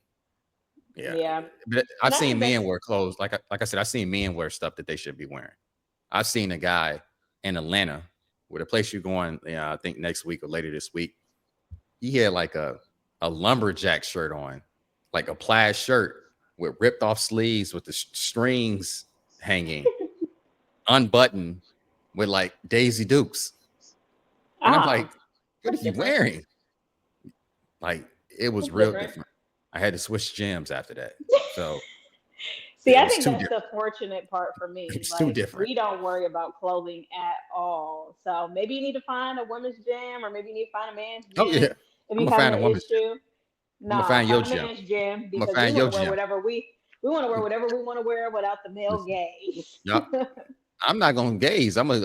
yeah, Yeah. but I've And I seen think that's men wear clothes. Like I said, I've seen men wear stuff that they should be wearing. I've seen a guy in Atlanta, where the place you're going, I think next week or later this week, he had like a lumberjack shirt on, like a plaid shirt with ripped off sleeves with the strings hanging, unbuttoned, with like Daisy Dukes. And I'm like, ah, what are that's you different. wearing? Like, it was That's real different. different. I had to switch gyms after that. So See, it I was think too that's different. the fortunate part for It me. was too Like, different. we don't worry about clothing at all. So maybe you need to find a women's gym or maybe you need to find a man's Oh yeah. gym if I'm you're gonna having find an a woman's gym. issue. I'm gonna Nah, find your find a gym. man's gym I'm gonna because we find want your to wear gym. whatever we want to wear whatever we want to wear without the male gaze. Yup. I'm not gonna gaze. I'm a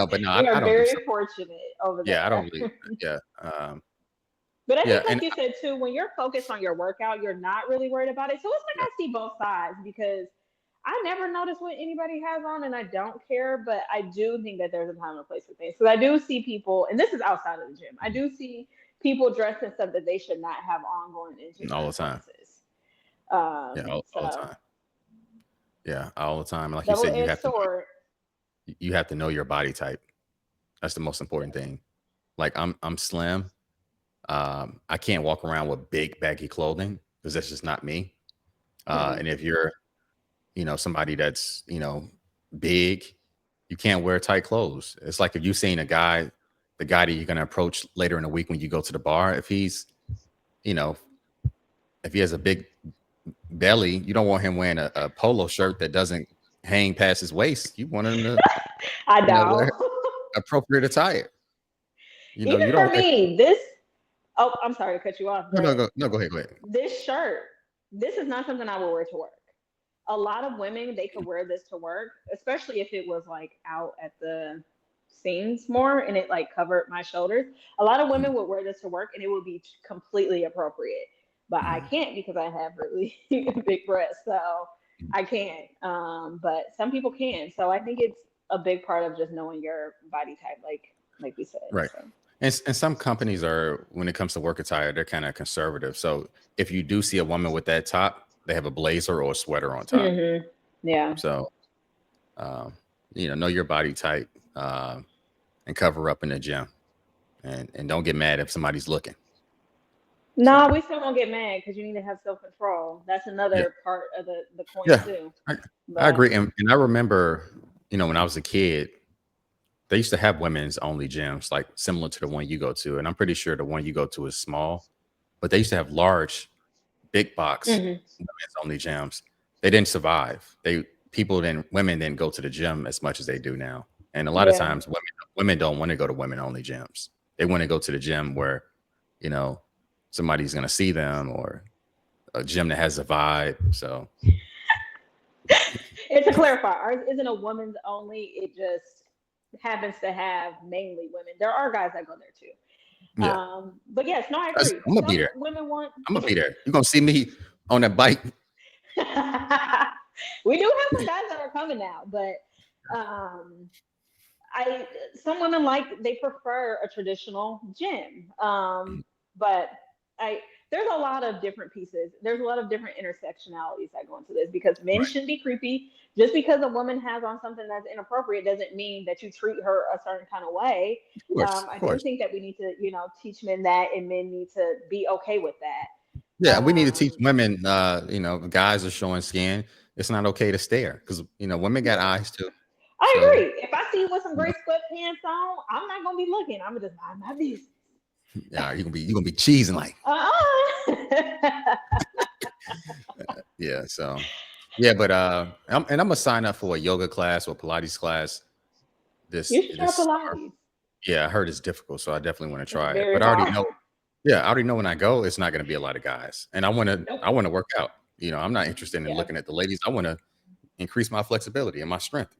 but no, We I are don't do so. very fortunate over Yeah, I don't there. really. Yeah. But I Yeah. think, like And you said too, when you're focused on your workout, you're not really worried about it. So it's like yeah. I see both sides because I never notice what anybody has on, and I don't care. But I do think that there's a time and a place for things. Because I do see people, and this is outside of the gym. I do see people dressed in stuff that they should not have on going into All the certain time. places. Yeah, all the So time. Yeah, all the time. Like you double said, edged sword. you have to know your body type. That's the most important Yes. thing. Like I'm slim. I can't walk around with big baggy clothing because that's just not me. Hmm. And if you're, somebody that's, big, you can't wear tight clothes. It's like if you've seen the guy that you're gonna approach later in the week when you go to the bar, if he's, you know, if he has a big belly, you don't want him wearing a polo shirt that doesn't hang past his waist. You want him to, I wear know. appropriate attire. Even You for don't. me, this. Oh, I'm sorry to cut you off, No, no, but go, no, go ahead, go ahead. this shirt, this is not something I would wear to work. A lot of women, they could wear this to work, especially if it was like out at the seams more and it like covered my shoulders. A lot of Mhm, women would wear this to work and it would be completely appropriate. But I mhm, can't because I have really big breasts, so mhm. I can't. But some people can. So I think it's a big part of just knowing your body type, like we said. Right. So. And some companies are, when it comes to work attire, they're kind of conservative. So if you do see a woman with that top, they have a blazer or a sweater on top. Yeah. So, um, know your body type, and cover up in the gym, and don't get mad if somebody's looking. No, we still don't get mad because you need to have self control. That's Yeah, another part of the coin yeah, too. I, I But agree. And I remember, when I was a kid, they used to have women's only gyms, like similar to the one you go to. And I'm pretty sure the one you go to is small, but they used to have large, big box mhm, women's only gyms. They didn't survive. Women didn't go to the gym as much as they do now. And a lot of yeah, times women don't want to go to women only gyms. They want to go to the gym where, you know, somebody's going to see them, or a gym that has a vibe. So and to clarify, ours isn't a women's only. It just happens to have mainly women. There are guys that go there too. yeah, But yes, no, I agree. I'm gonna be Some there. women want. I'm gonna be there. You're gonna see me on that bike. We do have some guys that are coming now, but um, I some women they prefer a traditional gym. But I there's a lot of different pieces. There's a lot of different intersectionalities that go into this because men Right. shouldn't be creepy. Just because a woman has on something that's inappropriate doesn't mean that you treat her a certain kind of way. Of course. Of I do course. think that we need to, teach men that, and men need to be okay with that. Yeah, we need to teach Um, women. If guys are showing skin, it's not okay to stare, because women got yeah. eyes too. I So agree. If I see you with some you know, gray sweatpants on, I'm not gonna be looking. I'm gonna just mind my business. yeah, you gonna be cheesing like, Uh-uh. yeah. So yeah, but I'm gonna sign up for a yoga class or Pilates class You this should try this summer. Pilates. Yeah, I heard it's difficult, so I definitely want to It's try it. very But I already hard. know. Yeah, I already know when I go, it's not going to be a lot of guys, and I want to. Nope. I want to work out. I'm not interested in Yeah. looking at the ladies. I want to increase my flexibility and my strength.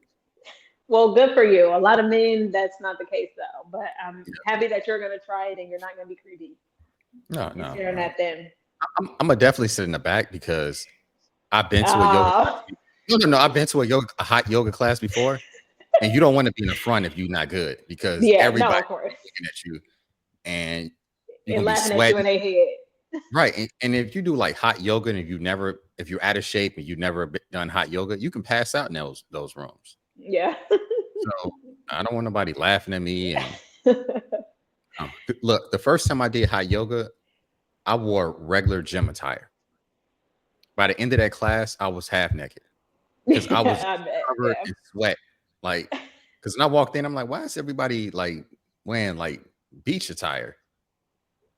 Well, good for you. A lot of men, that's not the case though. But I'm happy that you're gonna try it and you're not gonna be creepy No, and no, staring no. at them. I'm gonna definitely sit in the back, because I've been to a yoga class. Uh, No, no, no. I've been to a hot yoga class before, and you don't want to be in the front if you're not good, because yeah, no, everybody's of course. looking at you, and you're And gonna be laughing at you in sweating. their head. Right. And if you do like hot yoga, and if you're out of shape and you've never done hot yoga, you can pass out in those rooms. Yeah. So I don't want nobody laughing at me. And look, the first time I did hot yoga, I wore regular gym attire. By the end of that class, I was half naked, because I was I bet. covered Yeah. in sweat. Like, because when I walked in, I'm like, why is everybody like wearing like beach attire?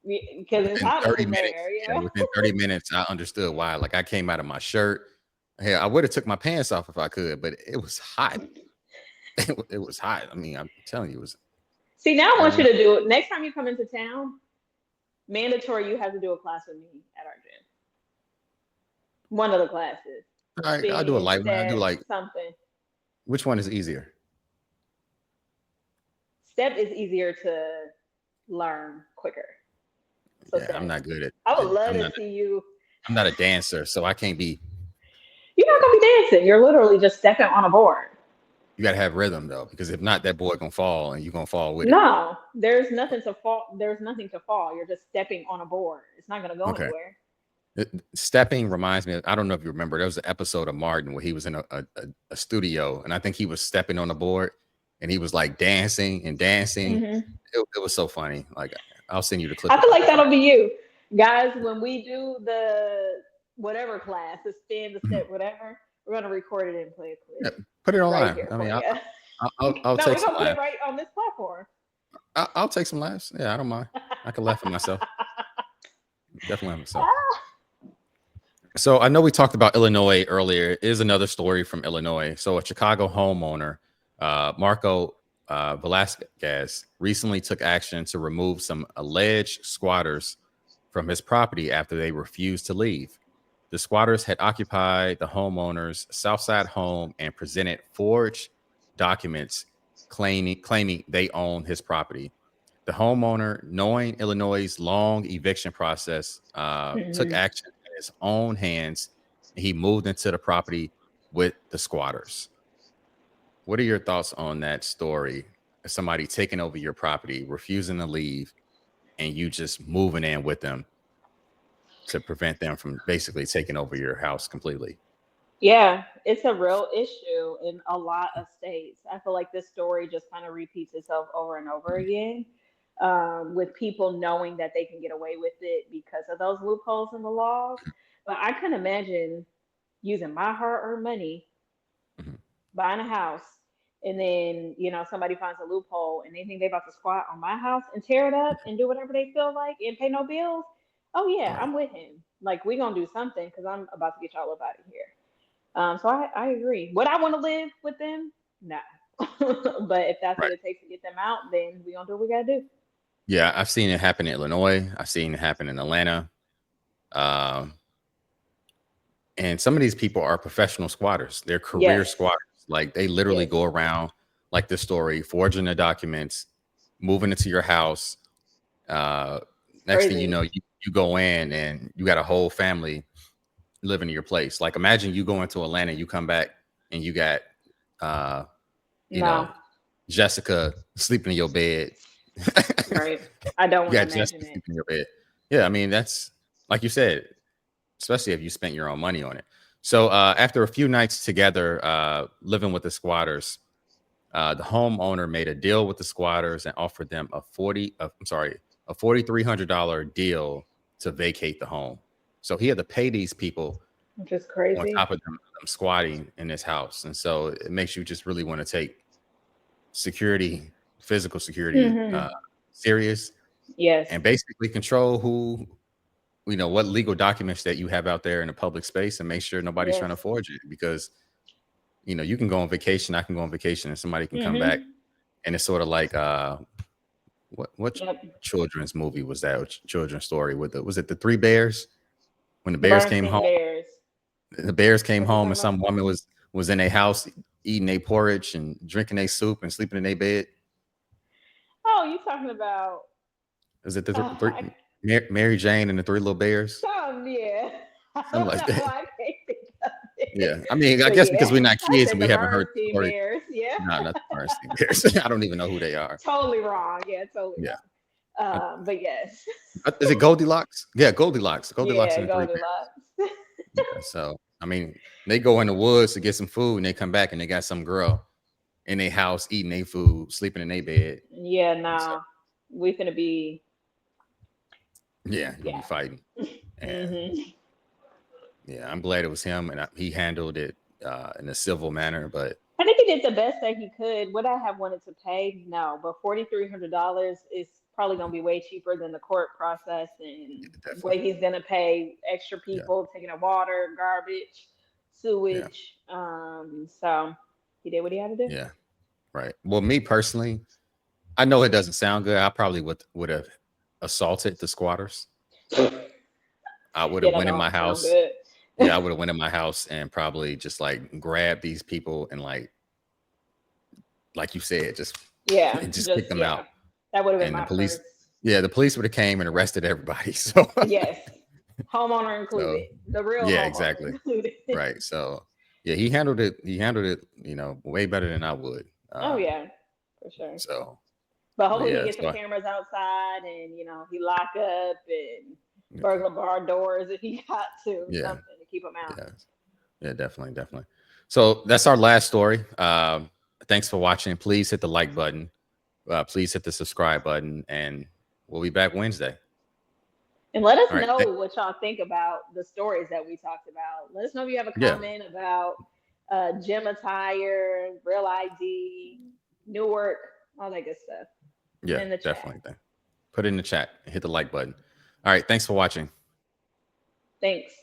Because it's Within hot up 30 in minutes, there. yeah, Yeah. within 30 minutes, I understood why. Like, I came out of my shirt. Hey, I would have took my pants off if I could, but it was hot. It was hot. I mean, I'm telling you, it was. See, now I I want you don't to do it. Next time you come into town, mandatory, you have to do a class with me at our gym. One of the classes. know. I'll do a Spin, light one. I do step, like, something. which one is easier? Step is easier to learn quicker. So Yeah, I'm step. not good I would love I'm to not. see you. I'm not a dancer, so I can't be. You're not gonna be dancing. You're literally just stepping on a board. You got to have rhythm though, because if not, that boy gonna fall, and you gonna fall with it. No, there's nothing to fall. There's nothing to fall. You're just stepping on a board. It's not gonna go Okay. anywhere. Stepping reminds me. I don't know if you remember. There was an episode of Martin where he was in a studio, and I think he was stepping on the board, and he was like dancing and dancing. Hmm. It was so funny. Like, I'll send you the clip I if feel I like can find that'll be you, guys. When we do the whatever class, the spin, the it. step, whatever, we're gonna record it and play a Yeah, clip put it right online. here I mean, for I'll, you. I'll No, take we're some gonna put it laughs. right on this platform. I'll take some laughs. Yeah, I don't mind. I can laugh at myself. Definitely laugh at myself. Ah, So I know we talked about Illinois earlier. Is another story from Illinois. So a Chicago homeowner, Marco Velasquez, recently took action to remove some alleged squatters from his property after they refused to leave. The squatters had occupied the homeowner's Southside home and presented forged documents claiming they own his property. The homeowner, knowing Illinois' long eviction process, took mhm. action in his own hands. And he moved into the property with the squatters. What are your thoughts on that story? Somebody taking over your property, refusing to leave, and you just moving in with them to prevent them from basically taking over your house completely. Yeah, it's a real issue in a lot of states. I feel like this story just kind of repeats itself over and over again. with people knowing that they can get away with it because of those loopholes in the laws. But I couldn't imagine using my hard-earned money, Mhm. buying a house, and then somebody finds a loophole and they think they about to squat on my house and tear it up and do whatever they feel like and pay no bills. Oh yeah, Right. I'm with him. Like we gonna do something because I'm about to get y'all up out of here. So I agree. Would I want to live with them? No. But if that's what Right. it takes to get them out, then we gonna do what we gotta do. Yeah, I've seen it happen in Illinois. I've seen it happen in Atlanta. Um, and some of these people are professional squatters. They're career Yes. squatters. Like they literally Yes. go around, like the story, forging the documents, moving into your house. Uh, Next thing you Crazy. know, you go in and you got a whole family living in your place. Like imagine you go into Atlanta, you come back and you got uh, you No. know, Jessica sleeping in your bed. Right. I don't You want to got imagine Jessica it. sleeping in your bed. Yeah, I mean that's like you said, especially if you spent your own money on it. So after a few nights together, living with the squatters, the homeowner made a deal with the squatters and offered them a $4,300 deal to vacate the home. So he had to pay these people Which is on crazy. top of them squatting in this house, and so it makes you just really want to take security, physical security, Hmm. serious, Yes. and basically control who what legal documents that you have out there in the public space, and make sure nobody's Yes. trying to forge it because you can go on vacation, I can go on vacation, and somebody can come back, Hmm. and it's sort of like what Yep. children's movie was that? What children's story with was it the Three Bears? When the The bears came Bernstein home, Bears. the bears came What you home, talking and about? some woman was in a house eating a porridge and drinking a soup and sleeping in a bed. Oh, you talking about? Is it the I, Mary Jane and the Three Little Bears? yeah. I Something don't like know. that. I can't think of it. Yeah, I mean, I But guess because yeah, we're not I kids said and the we haven't heard the Bernstein story. Bears. Yeah. No, not the Bernstein Bears. I don't even know who they are. Totally wrong. Yeah, totally Yeah. Uh, wrong. But yes. Is it Goldilocks? Yeah, Goldilocks. Goldilocks Yeah, and the Three Bears. Goldilocks. Yeah. So, I mean, they go in the woods to get some food and they come back and they got some girl in their house eating their food, sleeping in their bed. Yeah, And so, no. We finna be, yeah, you're gonna yeah. be fighting. And Hmm. yeah, I'm glad it was him and he handled it in a civil manner. But I think he did the best that he could. Would I have wanted to pay? No, but $4,300 is probably gonna be way cheaper than the court process and what definitely, he's gonna pay extra yeah, people taking the water, garbage, yeah, sewage. So he did what he had to do. yeah, right. Well, me personally, I know it doesn't sound good. I probably would have assaulted the squatters. I would Yeah, have that went in don't my sound house. good. Yeah, I would have went in my house and probably just like grabbed these people and like you said, just Yeah, and just just kicked them yeah. out. That would have been And the my police, first. yeah, the police would have came and arrested everybody. So, Yes, homeowner so included. The real yeah, homeowner exactly. included. Right. So yeah, he handled it. He handled it, way better than I would. Oh yeah, for sure. So, But but hopefully he yeah, gets some cameras outside and he lock up and burglar bar doors if he got to, yeah, something to keep him out. yeah, yeah, definitely, definitely. So that's our last story. Thanks for watching. Please hit the like button. Please hit the subscribe button, and we'll be back Wednesday. And let us All right. know what y'all think about the stories that we talked about. Let us know if you have a Yeah. comment about gym attire, real ID, Newark, all that good stuff Yeah, in the chat. definitely. Put it in the chat and hit the like button. All right. Thanks for watching. Thanks.